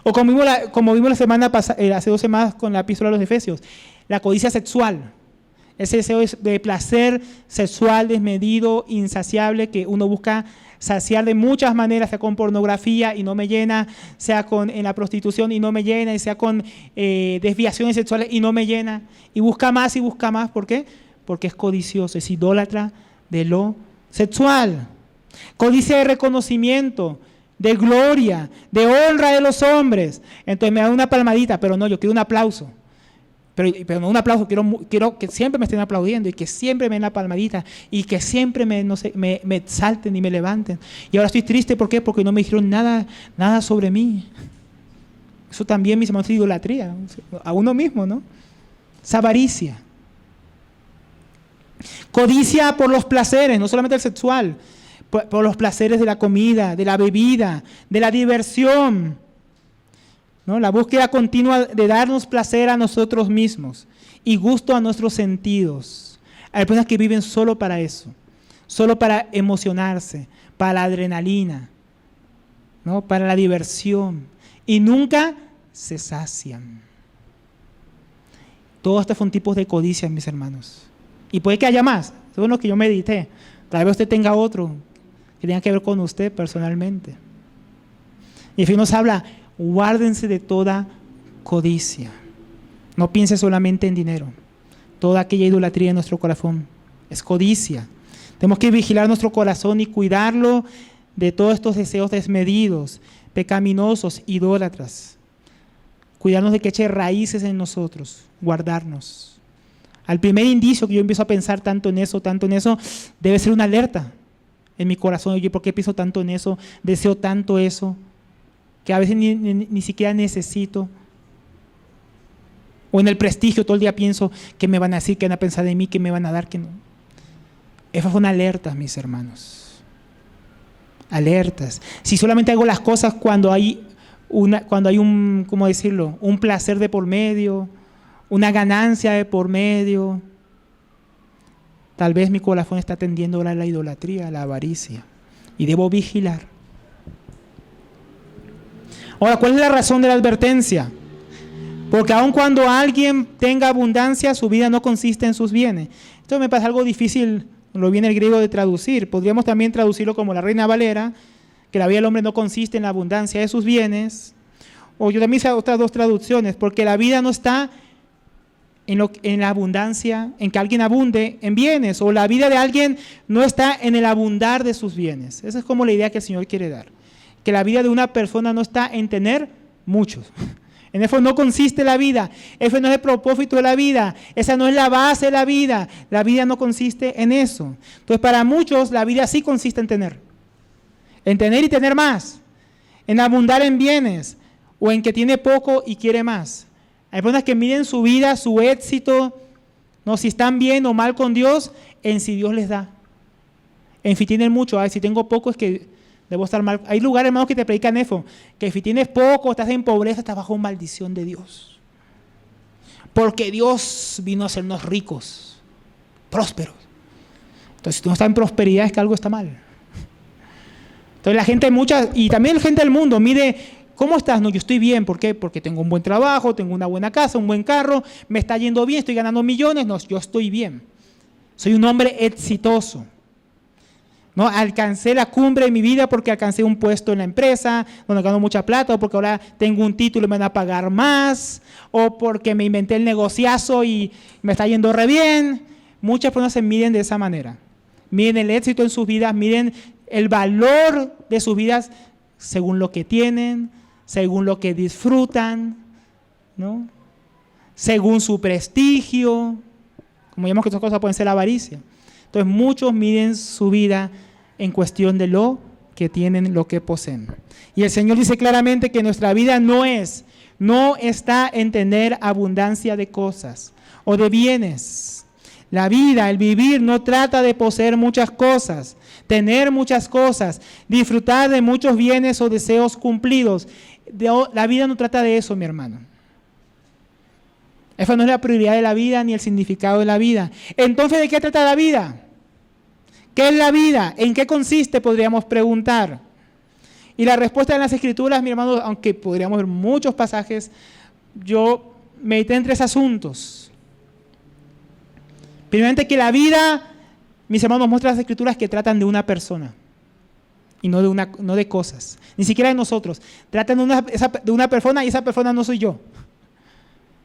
O como vimos la semana pasada, hace 2 semanas con la epístola a los Efesios, la codicia sexual. Ese deseo de placer sexual desmedido, insaciable, que uno busca saciar de muchas maneras, sea con pornografía y no me llena, sea en la prostitución y no me llena, y sea con desviaciones sexuales y no me llena. Y busca más. ¿Por qué? Porque es codicioso, es idólatra de lo sexual. Codicia de reconocimiento, de gloria, de honra de los hombres. Entonces me da una palmadita, pero no, yo quiero un aplauso. Pero no un aplauso, quiero que siempre me estén aplaudiendo y que siempre me den la palmadita y que siempre me exalten y me levanten. Y ahora estoy triste, ¿por qué? Porque no me dijeron nada sobre mí. Eso también, mis hermanos, es idolatría a uno mismo, ¿no? Es avaricia. Codicia por los placeres, no solamente el sexual, por los placeres de la comida, de la bebida, de la diversión, ¿no? La búsqueda continua de darnos placer a nosotros mismos y gusto a nuestros sentidos. Hay personas que viven solo para eso, solo para emocionarse, para la adrenalina, ¿no? Para la diversión, y nunca se sacian. Todos estos son tipos de codicia, mis hermanos. Y puede que haya más, según lo que yo medité. Tal vez usted tenga otro que tenga que ver con usted personalmente. Y en fin, nos habla, guárdense de toda codicia. No piense solamente en dinero. Toda aquella idolatría en nuestro corazón es codicia. Tenemos que vigilar nuestro corazón y cuidarlo de todos estos deseos desmedidos, pecaminosos, idólatras. Cuidarnos de que eche raíces en nosotros, guardarnos. Al primer indicio que yo empiezo a pensar tanto en eso, debe ser una alerta en mi corazón. Oye, ¿por qué pienso tanto en eso? Deseo tanto eso, que a veces ni siquiera necesito. O en el prestigio, todo el día pienso qué me van a decir, qué van a pensar de mí, qué me van a dar, qué no. Esas son alertas, mis hermanos. Alertas. Si solamente hago las cosas cuando hay un, ¿cómo decirlo? Un placer de por medio, una ganancia de por medio, tal vez mi corazón está tendiendo a la idolatría, a la avaricia, y debo vigilar. Ahora, ¿cuál es la razón de la advertencia? Porque aun cuando alguien tenga abundancia, su vida no consiste en sus bienes. Esto me parece algo difícil, lo viene el griego, de traducir. Podríamos también traducirlo como la Reina Valera, que la vida del hombre no consiste en la abundancia de sus bienes. O yo también hice otras 2 traducciones, porque la vida no está en la abundancia, en que alguien abunde en bienes, o la vida de alguien no está en el abundar de sus bienes. Esa es como la idea que el Señor quiere dar. Que la vida de una persona no está en tener muchos. En eso no consiste la vida. Eso no es el propósito de la vida. Esa no es la base de la vida. La vida no consiste en eso. Entonces, para muchos, la vida sí consiste en tener. En tener y tener más. En abundar en bienes. O en que tiene poco y quiere más. Hay personas que miden su vida, su éxito, no si están bien o mal con Dios, en si Dios les da. En si tienen mucho. Ay, si tengo poco es que debo estar mal. Hay lugares, hermanos, que te predican eso, que si tienes poco, estás en pobreza, estás bajo maldición de Dios. Porque Dios vino a hacernos ricos, prósperos. Entonces, si tú no estás en prosperidad, es que algo está mal. Entonces, la gente, y también la gente del mundo, mide, ¿cómo estás? No, yo estoy bien. ¿Por qué? Porque tengo un buen trabajo, tengo una buena casa, un buen carro, me está yendo bien, estoy ganando millones. No, yo estoy bien. Soy un hombre exitoso. ¿No? Alcancé la cumbre de mi vida porque alcancé un puesto en la empresa donde gano mucha plata, o porque ahora tengo un título y me van a pagar más, o porque me inventé el negociazo y me está yendo re bien. Muchas personas se miden de esa manera. Miden el éxito en sus vidas, miden el valor de sus vidas según lo que tienen, según lo que disfrutan, ¿no? Según su prestigio. Como vemos que estas cosas pueden ser la avaricia. Entonces muchos miden su vida en cuestión de lo que tienen, lo que poseen. Y el Señor dice claramente que nuestra vida no está en tener abundancia de cosas o de bienes. La vida, el vivir, no trata de poseer muchas cosas, tener muchas cosas, disfrutar de muchos bienes o deseos cumplidos. La vida no trata de eso, mi hermano. Esa no es la prioridad de la vida ni el significado de la vida. Entonces, ¿de qué trata la vida? ¿Qué es la vida? ¿En qué consiste? Podríamos preguntar. Y la respuesta en las Escrituras, mi hermano, aunque podríamos ver muchos pasajes, yo medité en 3 asuntos. Primeramente, que la vida, mis hermanos, muestra las Escrituras que tratan de una persona y no de cosas, ni siquiera de nosotros. Tratan de una persona y esa persona no soy yo.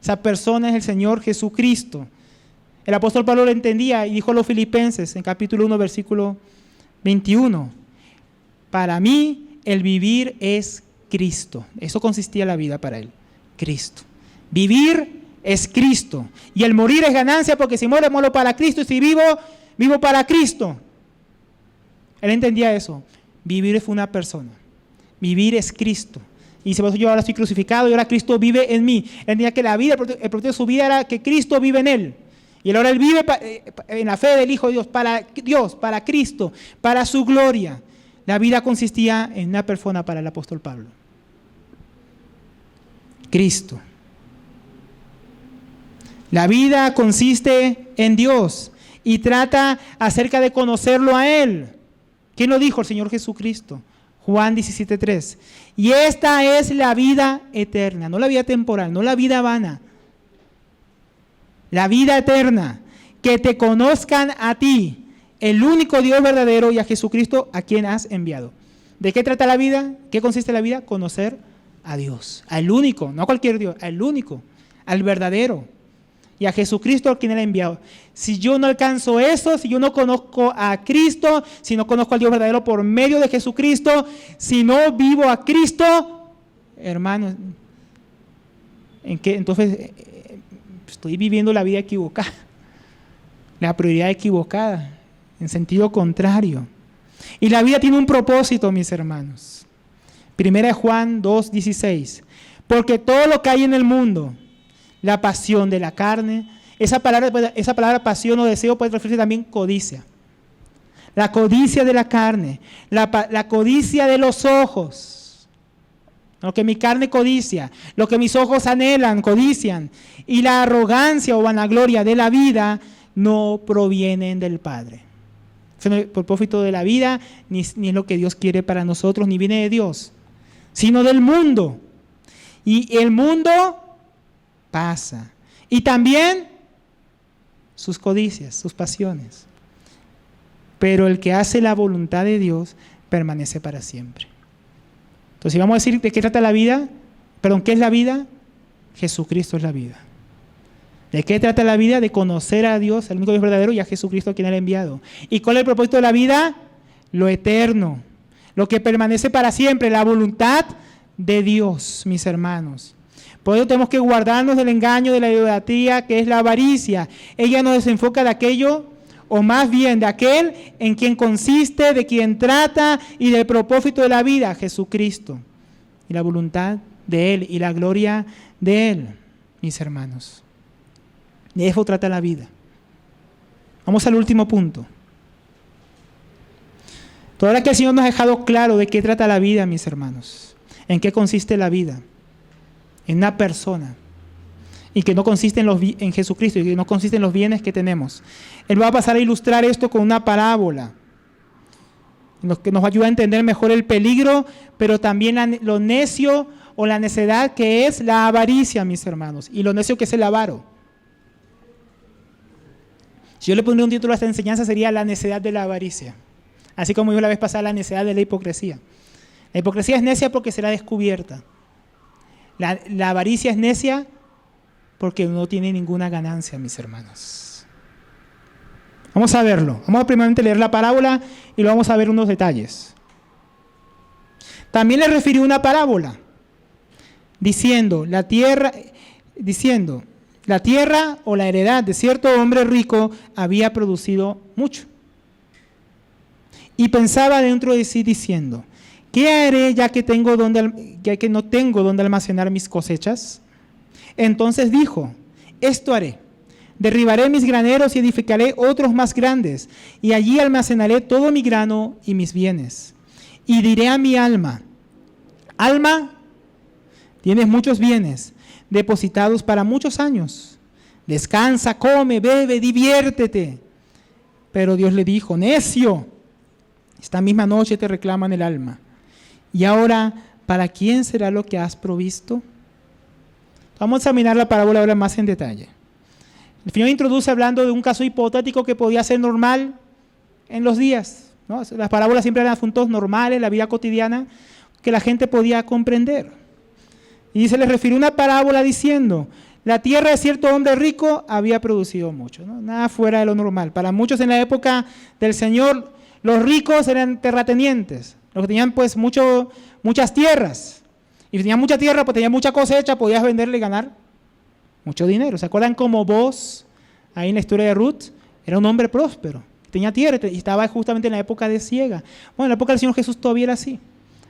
Esa persona es el Señor Jesucristo. El apóstol Pablo lo entendía y dijo a los Filipenses en capítulo 1, versículo 21. Para mí el vivir es Cristo. Eso consistía la vida para él. Cristo. Vivir es Cristo. Y el morir es ganancia porque si muero, muero para Cristo. Y si vivo, vivo para Cristo. Él entendía eso. Vivir es una persona. Vivir es Cristo. Y dice, yo ahora estoy crucificado y ahora Cristo vive en mí. Él entendía que la vida, el propósito de su vida era que Cristo vive en él. Y ahora él vive en la fe del Hijo de Dios, para Cristo, para su gloria. La vida consistía en una persona para el apóstol Pablo. Cristo. La vida consiste en Dios y trata acerca de conocerlo a Él. ¿Quién lo dijo? El Señor Jesucristo. Juan 17:3. Y esta es la vida eterna, no la vida temporal, no la vida vana. La vida eterna, que te conozcan a ti, el único Dios verdadero, y a Jesucristo a quien has enviado. ¿De qué trata la vida? ¿Qué consiste la vida? Conocer a Dios, al único, no a cualquier Dios, al único, al verdadero, y a Jesucristo a quien Él ha enviado. Si yo no alcanzo eso, si yo no conozco a Cristo, si no conozco al Dios verdadero por medio de Jesucristo, si no vivo a Cristo, hermanos, ¿en qué? Entonces estoy viviendo la vida equivocada, la prioridad equivocada, en sentido contrario. Y la vida tiene un propósito, mis hermanos. 1 Juan 2:16. Porque todo lo que hay en el mundo, la pasión de la carne, esa palabra pasión o deseo puede referirse también codicia. La codicia de la carne, la codicia de los ojos, lo que mi carne codicia, lo que mis ojos anhelan, codician, y la arrogancia o vanagloria de la vida no provienen del Padre. Eso no es el propósito de la vida, ni es lo que Dios quiere para nosotros, ni viene de Dios, sino del mundo. Y el mundo pasa. Y también sus codicias, sus pasiones. Pero el que hace la voluntad de Dios permanece para siempre. Entonces, si vamos a decir de qué trata la vida, ¿qué es la vida? Jesucristo es la vida. ¿De qué trata la vida? De conocer a Dios, el único Dios verdadero, y a Jesucristo a quien Él ha enviado. ¿Y cuál es el propósito de la vida? Lo eterno, lo que permanece para siempre, la voluntad de Dios, mis hermanos. Por eso tenemos que guardarnos del engaño de la idolatría, que es la avaricia. Ella nos desenfoca de aquello, o más bien de aquel en quien consiste, de quien trata y del propósito de la vida, Jesucristo. Y la voluntad de Él y la gloria de Él, mis hermanos. De eso trata la vida. Vamos al último punto. Ahora que el Señor nos ha dejado claro de qué trata la vida, mis hermanos, en qué consiste la vida, en una persona, y que no consiste en Jesucristo, y que no consiste en los bienes que tenemos. Él va a pasar a ilustrar esto con una parábola, que nos ayuda a entender mejor el peligro, pero también lo necio o la necedad que es la avaricia, mis hermanos, y lo necio que es el avaro. Si yo le pondría un título a esta enseñanza, sería la necedad de la avaricia. Así como yo la vez pasada, la necedad de la hipocresía. La hipocresía es necia porque será descubierta. La avaricia es necia porque no tiene ninguna ganancia, mis hermanos. Vamos a verlo. Vamos a primeramente leer la parábola y luego vamos a ver unos detalles. También le refirió una parábola, diciendo, la tierra o la heredad de cierto hombre rico había producido mucho. Y pensaba dentro de sí diciendo, ¿qué haré ya que no tengo donde almacenar mis cosechas? Entonces dijo, esto haré. Derribaré mis graneros y edificaré otros más grandes, y allí almacenaré todo mi grano y mis bienes. Y diré a mi alma, alma, tienes muchos bienes depositados para muchos años. Descansa, come, bebe, diviértete. Pero Dios le dijo, necio, esta misma noche te reclaman el alma. Y ahora, ¿para quién será lo que has provisto? Vamos a examinar la parábola ahora más en detalle. El Señor introduce hablando de un caso hipotético que podía ser normal en los días, ¿no? Las parábolas siempre eran asuntos normales, la vida cotidiana, que la gente podía comprender. Y se les refirió una parábola diciendo, la tierra de cierto hombre rico había producido mucho, ¿no? Nada fuera de lo normal. Para muchos en la época del Señor, los ricos eran terratenientes, los que tenían pues muchas tierras. Y si tenían mucha tierra, pues tenían mucha cosecha, podías venderle y ganar mucho dinero. ¿Se acuerdan cómo Boaz, ahí en la historia de Ruth, era un hombre próspero? Tenía tierra y estaba justamente en la época de siega. Bueno, en la época del Señor Jesús todavía era así.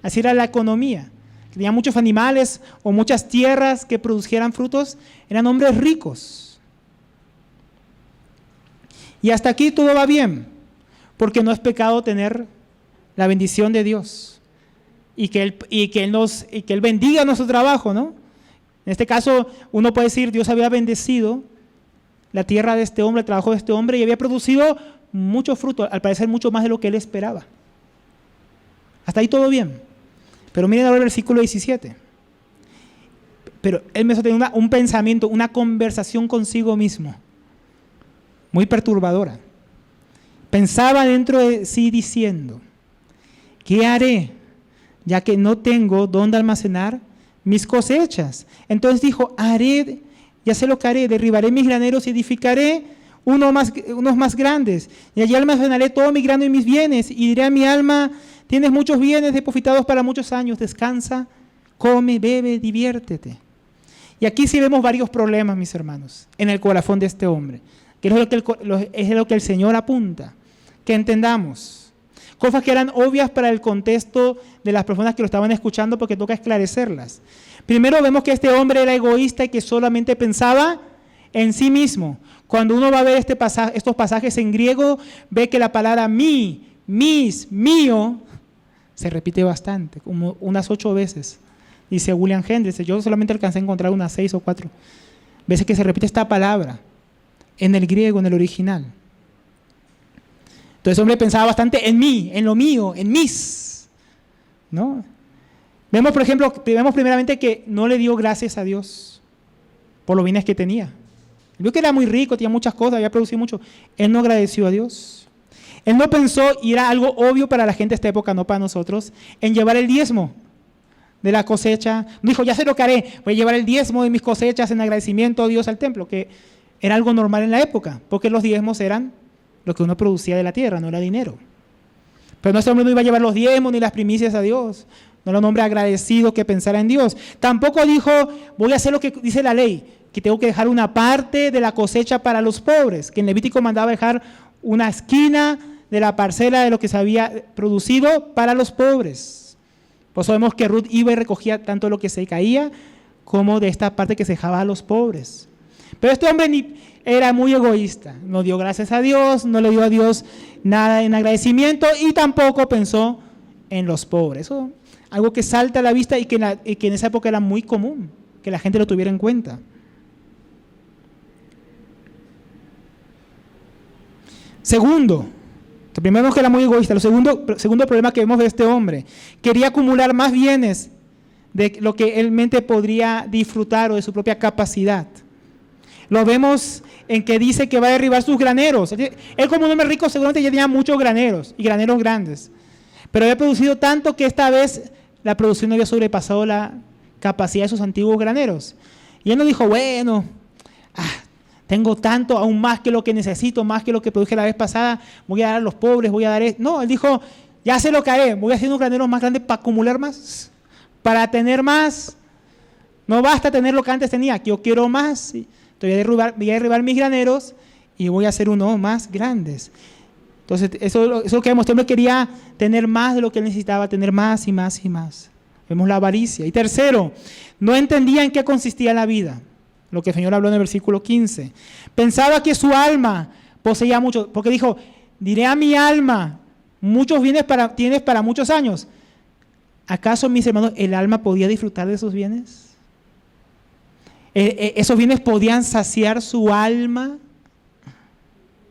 Así era la economía. Tenía muchos animales o muchas tierras que produjeran frutos. Eran hombres ricos. Y hasta aquí todo va bien, porque no es pecado tener la bendición de Dios y que Él bendiga nuestro trabajo, ¿no? En este caso, uno puede decir, Dios había bendecido la tierra de este hombre, el trabajo de este hombre, y había producido mucho fruto, al parecer mucho más de lo que él esperaba. Hasta ahí todo bien. Pero miren ahora el versículo 17. Pero él me tiene un pensamiento, una conversación consigo mismo, muy perturbadora. Pensaba dentro de sí diciendo, ¿qué haré ya que no tengo dónde almacenar mis cosechas? Entonces dijo, ya sé lo que haré, derribaré mis graneros y edificaré unos más grandes, y allí almacenaré todo mi grano y mis bienes, y diré a mi alma, tienes muchos bienes depositados para muchos años, descansa, come, bebe, diviértete. Y aquí sí vemos varios problemas, mis hermanos, en el corazón de este hombre, que es lo que el Señor apunta, que entendamos. Cosas que eran obvias para el contexto de las personas que lo estaban escuchando, porque toca esclarecerlas. Primero vemos que este hombre era egoísta y que solamente pensaba en sí mismo. Cuando uno va a ver estos pasajes en griego, ve que la palabra mí, mis, mío, se repite bastante, como unas 8 veces. Dice William Hendricks, yo solamente alcancé a encontrar unas 6 o 4 veces que se repite esta palabra en el griego, en el original. Entonces el hombre pensaba bastante en mí, en lo mío, en mis, ¿no? Vemos primeramente que no le dio gracias a Dios por los bienes que tenía. Vio que era muy rico, tenía muchas cosas, había producido mucho. Él no agradeció a Dios. Él no pensó, y era algo obvio para la gente de esta época, no para nosotros, en llevar el diezmo de la cosecha. No dijo, ya sé lo que haré, voy a llevar el diezmo de mis cosechas en agradecimiento a Dios al templo, que era algo normal en la época, porque los diezmos eran lo que uno producía de la tierra, no era dinero. Pero nuestro hombre no iba a llevar los diezmos ni las primicias a Dios. No era un hombre agradecido que pensara en Dios. Tampoco dijo, voy a hacer lo que dice la ley, que tengo que dejar una parte de la cosecha para los pobres, que en Levítico mandaba dejar una esquina de la parcela de lo que se había producido para los pobres. Pues sabemos que Ruth iba y recogía tanto lo que se caía como de esta parte que se dejaba a los pobres. Pero este hombre era muy egoísta, no dio gracias a Dios, no le dio a Dios nada en agradecimiento y tampoco pensó en los pobres. Eso, algo que salta a la vista y que en esa época era muy común, que la gente lo tuviera en cuenta. Segundo, primero vemos que era muy egoísta. El segundo problema que vemos de este hombre, quería acumular más bienes de lo que él mente podría disfrutar o de su propia capacidad. Lo vemos en que dice que va a derribar sus graneros. Él como un hombre rico seguramente ya tenía muchos graneros y graneros grandes, pero había producido tanto que esta vez la producción había sobrepasado la capacidad de sus antiguos graneros. Y él no dijo, bueno, Tengo tanto, aún más que lo que necesito, más que lo que produje la vez pasada, voy a dar a los pobres, voy a dar esto. No, él dijo, ya sé lo que haré, voy a hacer un granero más grande para acumular más, para tener más. No basta tener lo que antes tenía, que yo quiero más. Entonces voy a derribar mis graneros y voy a hacer unos más grandes. Entonces, eso es lo que vemos. Este hombre quería tener más de lo que él necesitaba, tener más y más y más. Vemos la avaricia. Y tercero, no entendía en qué consistía la vida. Lo que el Señor habló en el versículo 15. Pensaba que su alma poseía mucho, porque dijo, diré a mi alma, muchos bienes tienes para muchos años. ¿Acaso, mis hermanos, el alma podía disfrutar de esos bienes? ¿Esos bienes podían saciar su alma,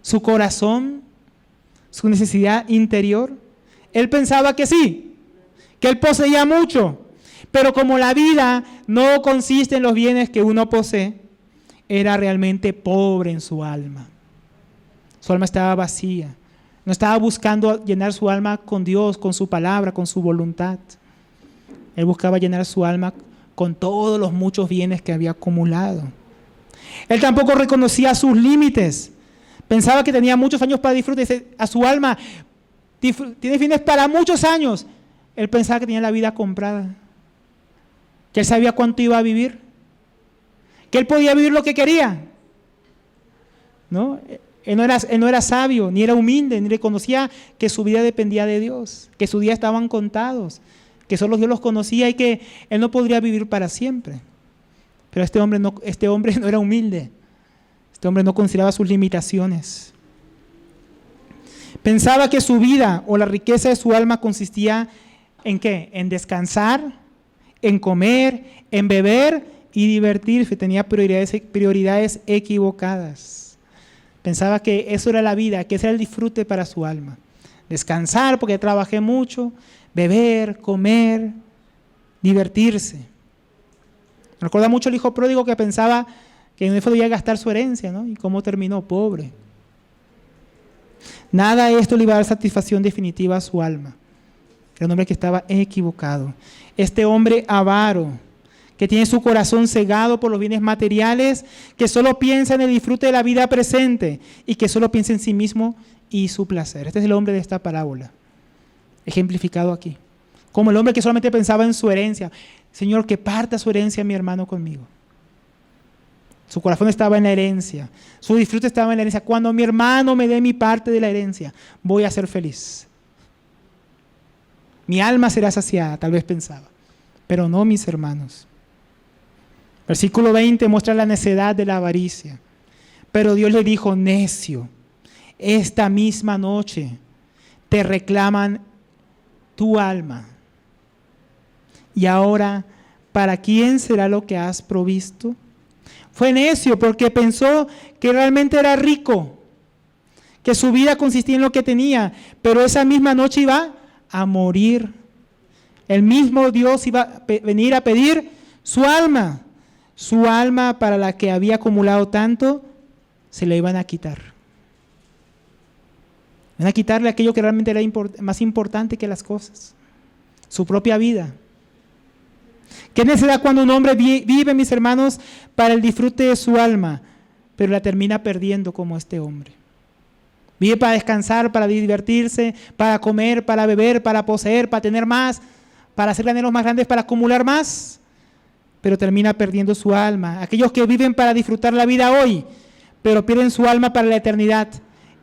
su corazón, su necesidad interior? Él pensaba que sí, que él poseía mucho. Pero como la vida no consiste en los bienes que uno posee, era realmente pobre en su alma. Su alma estaba vacía. No estaba buscando llenar su alma con Dios, con su palabra, con su voluntad. Él buscaba llenar su alma con todos los muchos bienes que había acumulado. Él tampoco reconocía sus límites. Pensaba que tenía muchos años para disfrutar. Dice a su alma, tiene fines para muchos años. Él pensaba que tenía la vida comprada. Que él sabía cuánto iba a vivir, que él podía vivir lo que quería, ¿no? Él no era sabio, ni era humilde, ni reconocía que su vida dependía de Dios, que sus días estaban contados, que solo Dios los conocía y que él no podría vivir para siempre. Pero este hombre no era humilde, este hombre no consideraba sus limitaciones. Pensaba que su vida o la riqueza de su alma consistía ¿en qué? En descansar, en comer, en beber y divertirse. Tenía prioridades equivocadas. Pensaba que eso era la vida, que ese era el disfrute para su alma. Descansar porque trabajé mucho, beber, comer, divertirse. Me recuerda mucho el hijo pródigo que pensaba que no podía gastar su herencia, ¿no? Y cómo terminó pobre. Nada de esto le iba a dar satisfacción definitiva a su alma. Era un hombre que estaba equivocado. Este hombre avaro, que tiene su corazón cegado por los bienes materiales, que solo piensa en el disfrute de la vida presente y que solo piensa en sí mismo y su placer. Este es el hombre de esta parábola, ejemplificado aquí. Como el hombre que solamente pensaba en su herencia. Señor, que parta su herencia mi hermano conmigo. Su corazón estaba en la herencia, su disfrute estaba en la herencia. Cuando mi hermano me dé mi parte de la herencia, voy a ser feliz. Mi alma será saciada, tal vez pensaba, pero no, mis hermanos. Versículo 20 muestra la necedad de la avaricia. Pero Dios le dijo, necio, esta misma noche te reclaman tu alma. Y ahora, ¿para quién será lo que has provisto? Fue necio porque pensó que realmente era rico, que su vida consistía en lo que tenía, pero esa misma noche iba a morir. El mismo Dios iba a venir a pedir su alma para la que había acumulado tanto, se le iban a quitar. Van a quitarle aquello que realmente era más importante que las cosas, su propia vida. ¿Qué necedad cuando un hombre vive, mis hermanos, para el disfrute de su alma, pero la termina perdiendo como este hombre? Vive para descansar, para divertirse, para comer, para beber, para poseer, para tener más, para hacer graneros más grandes, para acumular más, pero termina perdiendo su alma. Aquellos que viven para disfrutar la vida hoy, pero pierden su alma para la eternidad,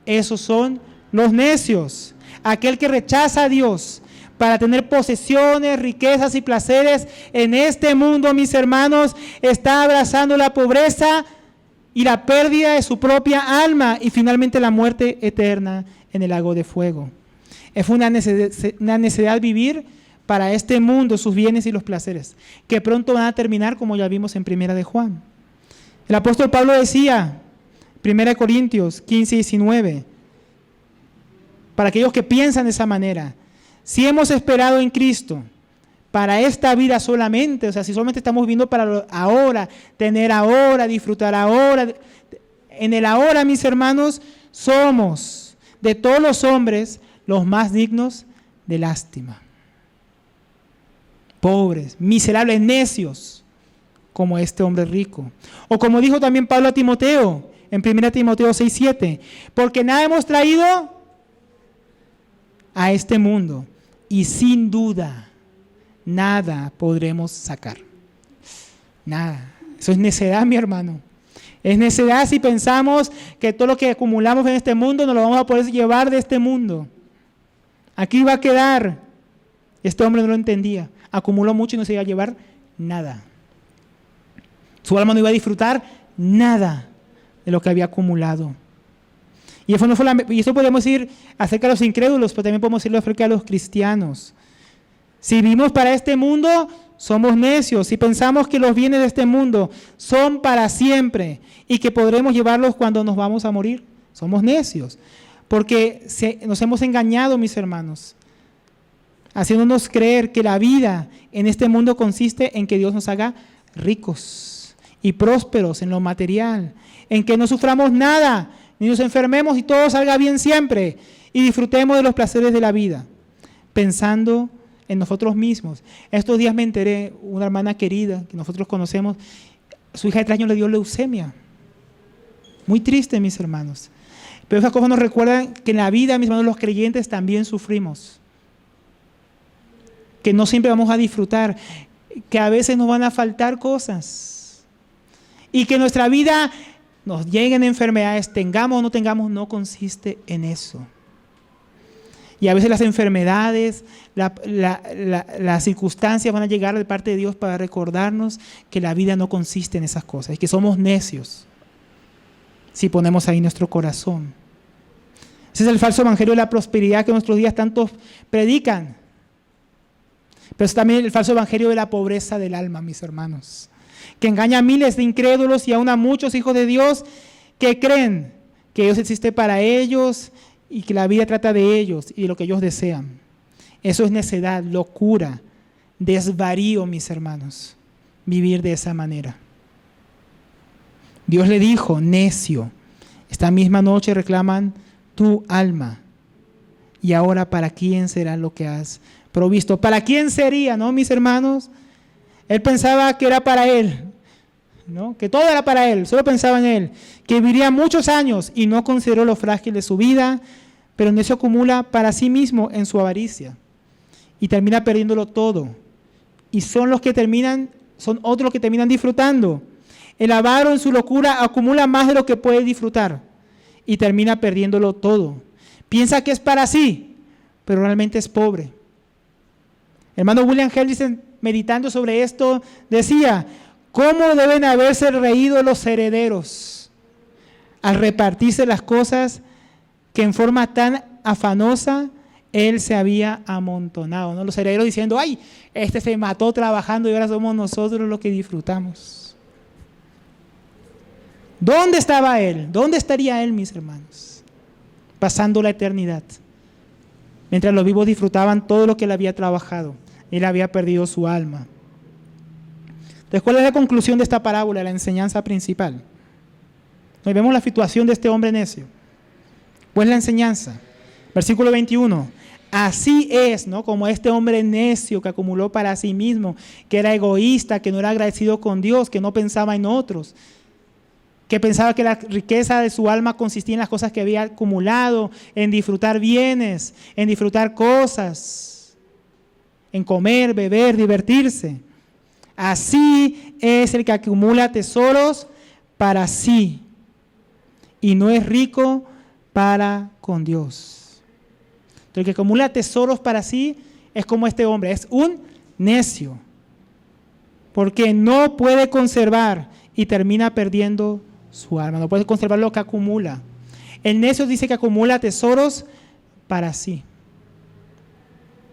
esos son los necios. Aquel que rechaza a Dios para tener posesiones, riquezas y placeres en este mundo, mis hermanos, está abrazando la pobreza y la pérdida de su propia alma y finalmente la muerte eterna en el lago de fuego. Es una necesidad vivir para este mundo, sus bienes y los placeres, que pronto van a terminar, como ya vimos en 1 de Juan. El apóstol Pablo decía, 1 Corintios 15 y 19, para aquellos que piensan de esa manera, si hemos esperado en Cristo para esta vida solamente, o sea, si solamente estamos viviendo para ahora, tener ahora, disfrutar ahora, en el ahora, mis hermanos, somos de todos los hombres los más dignos de lástima. Pobres, miserables, necios, como este hombre rico. O como dijo también Pablo a Timoteo, en 1 Timoteo 6:7, porque nada hemos traído a este mundo y sin duda nada podremos sacar. Nada. Eso es necedad, mi hermano. Es necedad si pensamos que todo lo que acumulamos en este mundo nos lo vamos a poder llevar de este mundo. Aquí va a quedar. Este hombre no lo entendía. Acumuló mucho y no se iba a llevar nada. Su alma no iba a disfrutar nada de lo que había acumulado. Y eso podemos decir acerca de los incrédulos, pero también podemos decirlo acerca de los cristianos. Si vivimos para este mundo, somos necios. Si pensamos que los bienes de este mundo son para siempre y que podremos llevarlos cuando nos vamos a morir, somos necios. Porque nos hemos engañado, mis hermanos, haciéndonos creer que la vida en este mundo consiste en que Dios nos haga ricos y prósperos en lo material, en que no suframos nada, ni nos enfermemos y todo salga bien siempre y disfrutemos de los placeres de la vida, pensando en nosotros mismos. Estos días me enteré, una hermana querida que nosotros conocemos, su hija de 3 años le dio leucemia. Muy triste, mis hermanos. Pero esas cosas nos recuerdan que en la vida, mis hermanos, los creyentes también sufrimos. Que no siempre vamos a disfrutar, que a veces nos van a faltar cosas. Y que nuestra vida nos lleguen enfermedades, tengamos o no tengamos, no consiste en eso. Y a veces las enfermedades, las circunstancias van a llegar de parte de Dios para recordarnos que la vida no consiste en esas cosas y que somos necios si ponemos ahí nuestro corazón. Ese es el falso evangelio de la prosperidad que en nuestros días tantos predican. Pero es también el falso evangelio de la pobreza del alma, mis hermanos, que engaña a miles de incrédulos y aún a muchos hijos de Dios que creen que Dios existe para ellos y que la vida trata de ellos y de lo que ellos desean. Eso es necedad, locura, desvarío, mis hermanos, vivir de esa manera. Dios le dijo, necio, esta misma noche reclaman tu alma. Y ahora, ¿para quién será lo que has provisto? ¿Para quién sería, no, mis hermanos? Él pensaba que era para él, ¿no? Que todo era para él, solo pensaba en él, que viviría muchos años y no consideró lo frágil de su vida, pero en eso acumula para sí mismo en su avaricia y termina perdiéndolo todo. Y son otros que terminan disfrutando. El avaro en su locura acumula más de lo que puede disfrutar y termina perdiéndolo todo. Piensa que es para sí, pero realmente es pobre. Hermano William Helgesen, meditando sobre esto, decía, ¿cómo deben haberse reído los herederos al repartirse las cosas que en forma tan afanosa él se había amontonado, ¿no? Los herederos diciendo, ay, este se mató trabajando y ahora somos nosotros los que disfrutamos. ¿Dónde estaba él? ¿Dónde estaría él, mis hermanos? Pasando la eternidad. Mientras los vivos disfrutaban todo lo que él había trabajado. Él había perdido su alma. Entonces, ¿cuál es la conclusión de esta parábola, la enseñanza principal? Hoy vemos la situación de este hombre necio. Pues la enseñanza, versículo 21, así es, ¿no? Como este hombre necio que acumuló para sí mismo, que era egoísta, que no era agradecido con Dios, que no pensaba en otros, que pensaba que la riqueza de su alma consistía en las cosas que había acumulado, en disfrutar bienes, en disfrutar cosas, en comer, beber, divertirse. Así es el que acumula tesoros para sí y no es rico para con Dios. Entonces, el que acumula tesoros para sí es como este hombre, es un necio, porque no puede conservar y termina perdiendo su alma, no puede conservar lo que acumula. El necio dice que acumula tesoros para sí.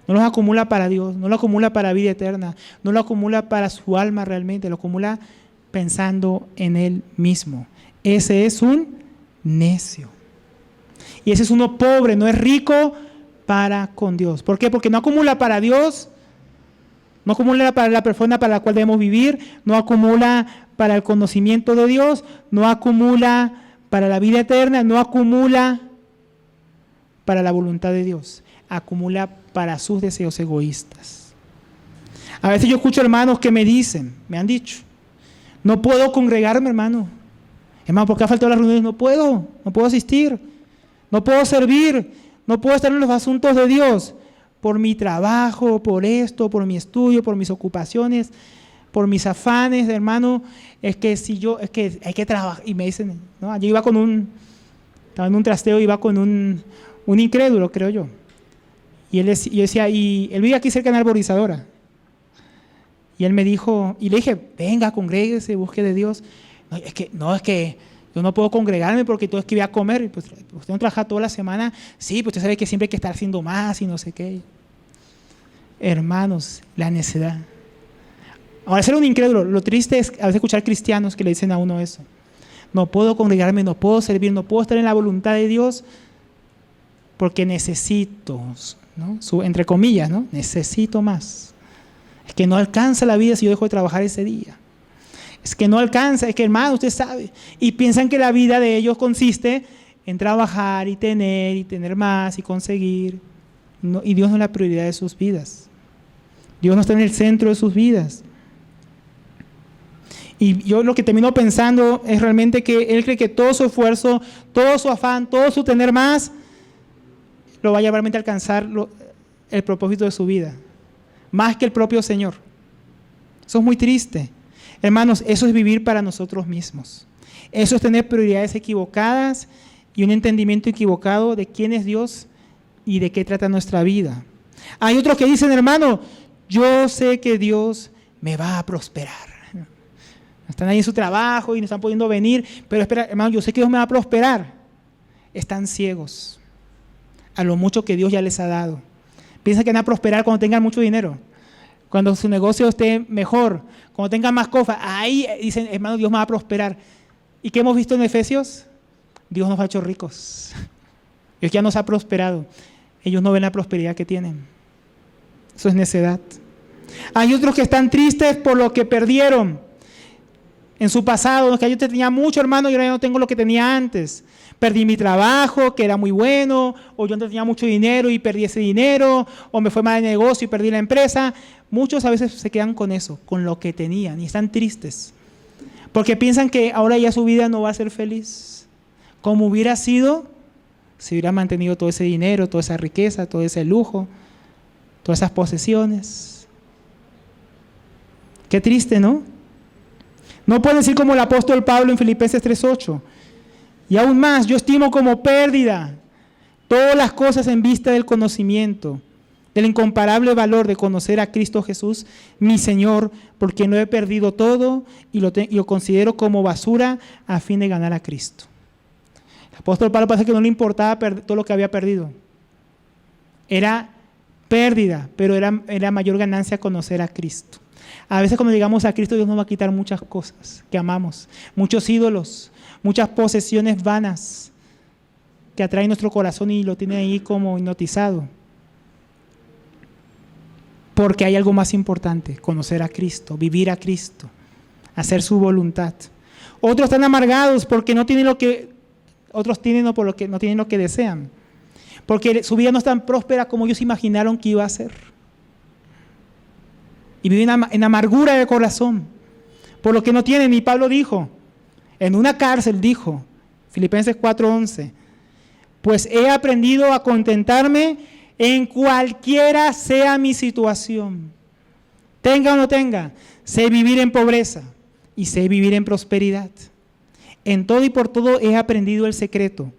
No los acumula para Dios, no lo acumula para vida eterna, no lo acumula para su alma realmente, lo acumula pensando en él mismo. Ese es un necio. Y ese es uno pobre, no es rico para con Dios. ¿Por qué? Porque no acumula para Dios, no acumula para la persona para la cual debemos vivir, no acumula para el conocimiento de Dios, no acumula para la vida eterna, no acumula para la voluntad de Dios, acumula para sus deseos egoístas. A veces yo escucho hermanos que me han dicho, no puedo congregarme, hermano, Hermano, ¿por qué ha faltado las reuniones? No puedo asistir, no puedo servir, no puedo estar en los asuntos de Dios por mi trabajo, por esto, por mi estudio, por mis ocupaciones, por mis afanes, hermano. Es que hay que trabajar. Y me dicen, ¿no? Yo estaba en un trasteo, iba con un incrédulo, creo yo. Y yo decía, y él vive aquí cerca en Arborizadora. Y él me dijo, y le dije, venga, congréguese, busque de Dios. Es que yo no puedo congregarme porque todo es que voy a comer. Y pues, usted no trabaja toda la semana. Sí, pues usted sabe que siempre hay que estar haciendo más y no sé qué. Hermanos, la necedad. Ahora, ser un incrédulo, lo triste es a veces escuchar cristianos que le dicen a uno eso. No puedo congregarme, no puedo servir, no puedo estar en la voluntad de Dios porque necesito, ¿no? Entre comillas, ¿no? Necesito más. Es que no alcanza la vida si yo dejo de trabajar ese día. Es que no alcanza, es que hermano, usted sabe. Y piensan que la vida de ellos consiste en trabajar y tener más y conseguir. No, y Dios no es la prioridad de sus vidas. Dios no está en el centro de sus vidas. Y yo lo que termino pensando es realmente que Él cree que todo su esfuerzo, todo su afán, todo su tener más, lo va a llevar realmente a alcanzar el propósito de su vida. Más que el propio Señor. Eso es muy triste. Hermanos, eso es vivir para nosotros mismos. Eso es tener prioridades equivocadas y un entendimiento equivocado de quién es Dios y de qué trata nuestra vida. Hay otros que dicen, hermano, yo sé que Dios me va a prosperar. Están ahí en su trabajo y no están pudiendo venir, pero espera, hermano, yo sé que Dios me va a prosperar. Están ciegos a lo mucho que Dios ya les ha dado. Piensan que van a prosperar cuando tengan mucho dinero, cuando su negocio esté mejor, cuando tengan más cosas. Ahí dicen, hermano, Dios me va a prosperar. ¿Y qué hemos visto en Efesios? Dios nos ha hecho ricos. Dios ya nos ha prosperado. Ellos no ven la prosperidad que tienen. Eso es necedad. Hay otros que están tristes por lo que perdieron en su pasado, que yo tenía mucho, hermano, y ahora ya no tengo lo que tenía antes. Perdí mi trabajo, que era muy bueno, o yo antes tenía mucho dinero y perdí ese dinero, o me fue mal el negocio y perdí la empresa. Muchos a veces se quedan con eso, con lo que tenían, y están tristes, porque piensan que ahora ya su vida no va a ser feliz, como hubiera sido si hubiera mantenido todo ese dinero, toda esa riqueza, todo ese lujo, todas esas posesiones. Qué triste, ¿no? No pueden decir como el apóstol Pablo en Filipenses 3:8. Y aún más, yo estimo como pérdida todas las cosas en vista del conocimiento, del incomparable valor de conocer a Cristo Jesús, mi Señor, porque no he perdido todo y lo considero como basura a fin de ganar a Cristo. El apóstol Pablo parece que no le importaba todo lo que había perdido. Era pérdida, pero era mayor ganancia conocer a Cristo. A veces cuando llegamos a Cristo, Dios nos va a quitar muchas cosas que amamos, muchos ídolos, muchas posesiones vanas que atraen nuestro corazón y lo tiene ahí como hipnotizado. Porque hay algo más importante, conocer a Cristo, vivir a Cristo, hacer su voluntad. Otros están amargados porque no tienen lo que otros tienen o por lo que no tienen lo que desean. Porque su vida no es tan próspera como ellos imaginaron que iba a ser. Y viven en amargura de corazón por lo que no tienen. Y Pablo dijo, en una cárcel dijo, Filipenses 4:11, pues he aprendido a contentarme en cualquiera sea mi situación. Tenga o no tenga, sé vivir en pobreza y sé vivir en prosperidad. En todo y por todo he aprendido el secreto,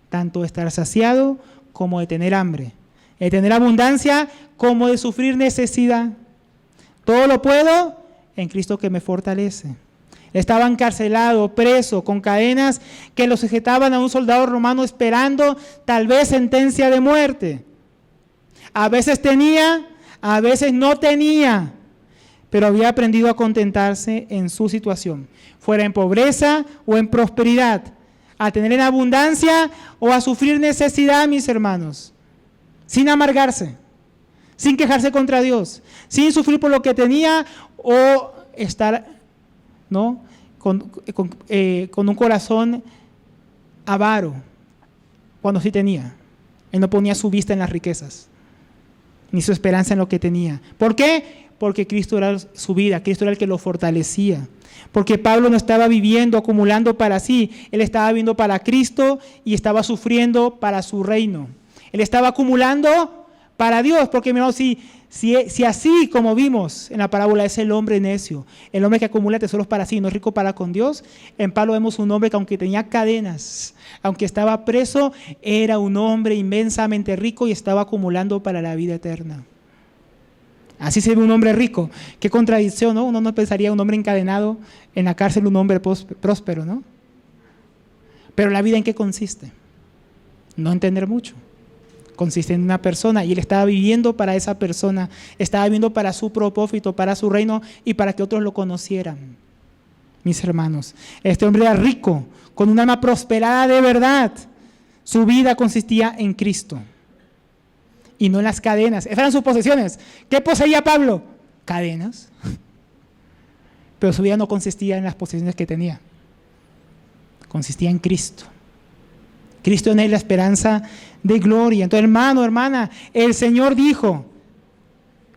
tanto de estar saciado como de tener hambre, de tener abundancia como de sufrir necesidad. Todo lo puedo en Cristo que me fortalece. Estaba encarcelado, preso, con cadenas que lo sujetaban a un soldado romano esperando tal vez sentencia de muerte. A veces tenía, a veces no tenía, pero había aprendido a contentarse en su situación, fuera en pobreza o en prosperidad, a tener en abundancia o a sufrir necesidad, mis hermanos, sin amargarse, sin quejarse contra Dios, sin sufrir por lo que tenía o estar, ¿no?, con un corazón avaro cuando sí tenía. Él no ponía su vista en las riquezas, ni su esperanza en lo que tenía. ¿Por qué? Porque Cristo era su vida, Cristo era el que lo fortalecía. Porque Pablo no estaba viviendo, acumulando para sí, él estaba viviendo para Cristo y estaba sufriendo para su reino. Él estaba acumulando para Dios, porque miramos, si así como vimos en la parábola es el hombre necio, el hombre que acumula tesoros para sí, no es rico para con Dios, en Pablo vemos un hombre que aunque tenía cadenas, aunque estaba preso, era un hombre inmensamente rico y estaba acumulando para la vida eterna. Así se ve un hombre rico. Qué contradicción, ¿no? Uno no pensaría un hombre encadenado en la cárcel, un hombre próspero, ¿no? Pero la vida, ¿en qué consiste? No entender mucho. Consiste en una persona y él estaba viviendo para esa persona, estaba viviendo para su propósito, para su reino y para que otros lo conocieran. Mis hermanos, este hombre era rico, con un alma prosperada de verdad. Su vida consistía en Cristo y no en las cadenas. Esas eran sus posesiones. ¿Qué poseía Pablo? Cadenas. Pero su vida no consistía en las posesiones que tenía. Consistía en Cristo. Cristo en él la esperanza de gloria. Entonces, hermano, hermana, el Señor dijo,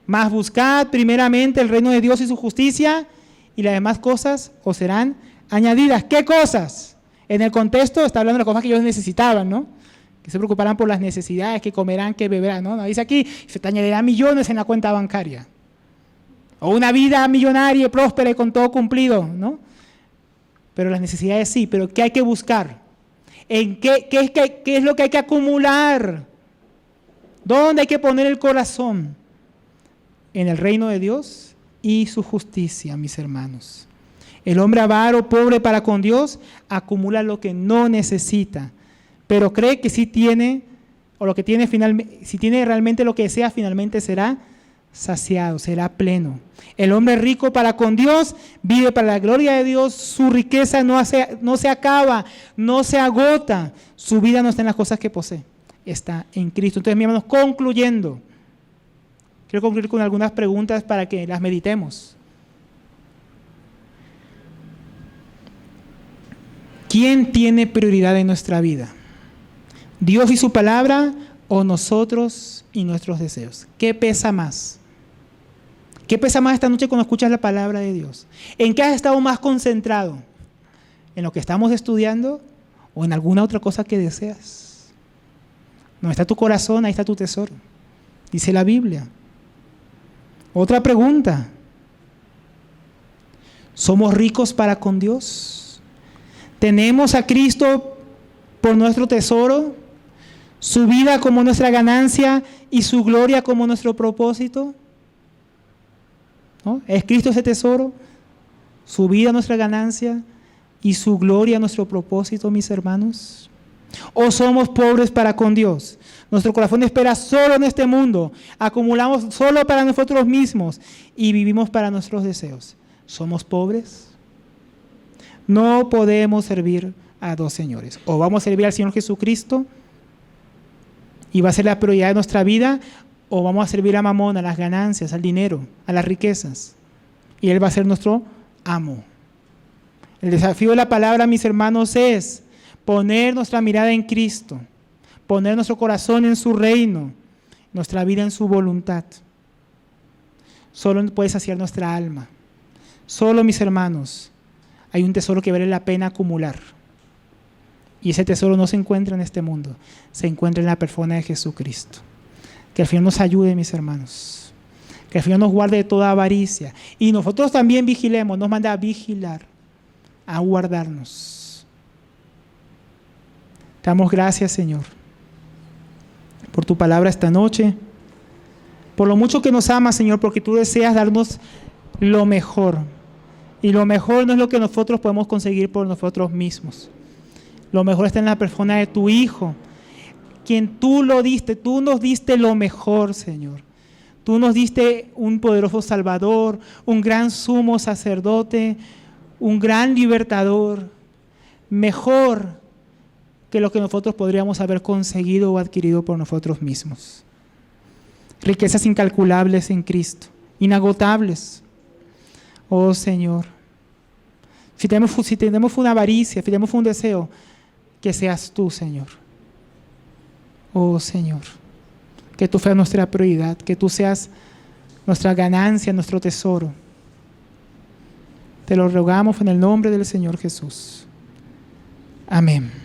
mas buscad primeramente el reino de Dios y su justicia, y las demás cosas os serán añadidas. ¿Qué cosas? En el contexto está hablando de las cosas que ellos necesitaban, ¿no? Que se preocuparán por las necesidades, que comerán, que beberán, ¿no? Dice aquí, se te añadirán millones en la cuenta bancaria. O una vida millonaria, próspera y con todo cumplido, ¿no? Pero las necesidades sí, pero ¿qué hay que buscar? ¿En qué es lo que hay que acumular? ¿Dónde hay que poner el corazón? En el reino de Dios y su justicia, mis hermanos. El hombre avaro, pobre para con Dios, acumula lo que no necesita, pero cree que si tiene, o lo que tiene finalmente, si tiene realmente lo que desea, finalmente será saciado, será pleno. El hombre rico para con Dios vive para la gloria de Dios, su riqueza no se acaba, no se agota, su vida no está en las cosas que posee, está en Cristo. Entonces, mis hermanos, concluyendo, quiero concluir con algunas preguntas para que las meditemos. ¿Quién tiene prioridad en nuestra vida? ¿Dios y su palabra o nosotros y nuestros deseos? ¿Qué pesa más? ¿Qué pesa más esta noche cuando escuchas la palabra de Dios? ¿En qué has estado más concentrado? ¿En lo que estamos estudiando o en alguna otra cosa que deseas? ¿Dónde está tu corazón? Ahí está tu tesoro. Dice la Biblia. Otra pregunta. ¿Somos ricos para con Dios? ¿Tenemos a Cristo por nuestro tesoro? ¿Su vida como nuestra ganancia y su gloria como nuestro propósito? ¿No? ¿Es Cristo ese tesoro? ¿Su vida nuestra ganancia y su gloria nuestro propósito, mis hermanos? ¿O somos pobres para con Dios? Nuestro corazón espera solo en este mundo, acumulamos solo para nosotros mismos y vivimos para nuestros deseos. ¿Somos pobres? No podemos servir a dos señores. O vamos a servir al Señor Jesucristo y va a ser la prioridad de nuestra vida, o vamos a servir a Mamón, a las ganancias, al dinero, a las riquezas, y Él va a ser nuestro amo. El desafío de la palabra, mis hermanos, es poner nuestra mirada en Cristo, poner nuestro corazón en su reino, nuestra vida en su voluntad. Solo puede saciar nuestra alma. Solo, mis hermanos, hay un tesoro que vale la pena acumular. Y ese tesoro no se encuentra en este mundo, se encuentra en la persona de Jesucristo. Que el Señor nos ayude, mis hermanos. Que el Señor nos guarde de toda avaricia. Y nosotros también vigilemos, nos manda a vigilar, a guardarnos. Te damos gracias, Señor, por tu palabra esta noche, por lo mucho que nos amas, Señor, porque tú deseas darnos lo mejor. Y lo mejor no es lo que nosotros podemos conseguir por nosotros mismos. Lo mejor está en la persona de tu Hijo, quien tú lo diste, tú nos diste lo mejor, Señor. Tú nos diste un poderoso Salvador, un gran sumo sacerdote, un gran libertador, mejor que lo que nosotros podríamos haber conseguido o adquirido por nosotros mismos. Riquezas incalculables en Cristo, inagotables. Oh Señor, si tenemos una avaricia, si tenemos un deseo, que seas tú, Señor. Oh Señor, que tú seas nuestra prioridad, que tú seas nuestra ganancia, nuestro tesoro. Te lo rogamos en el nombre del Señor Jesús. Amén.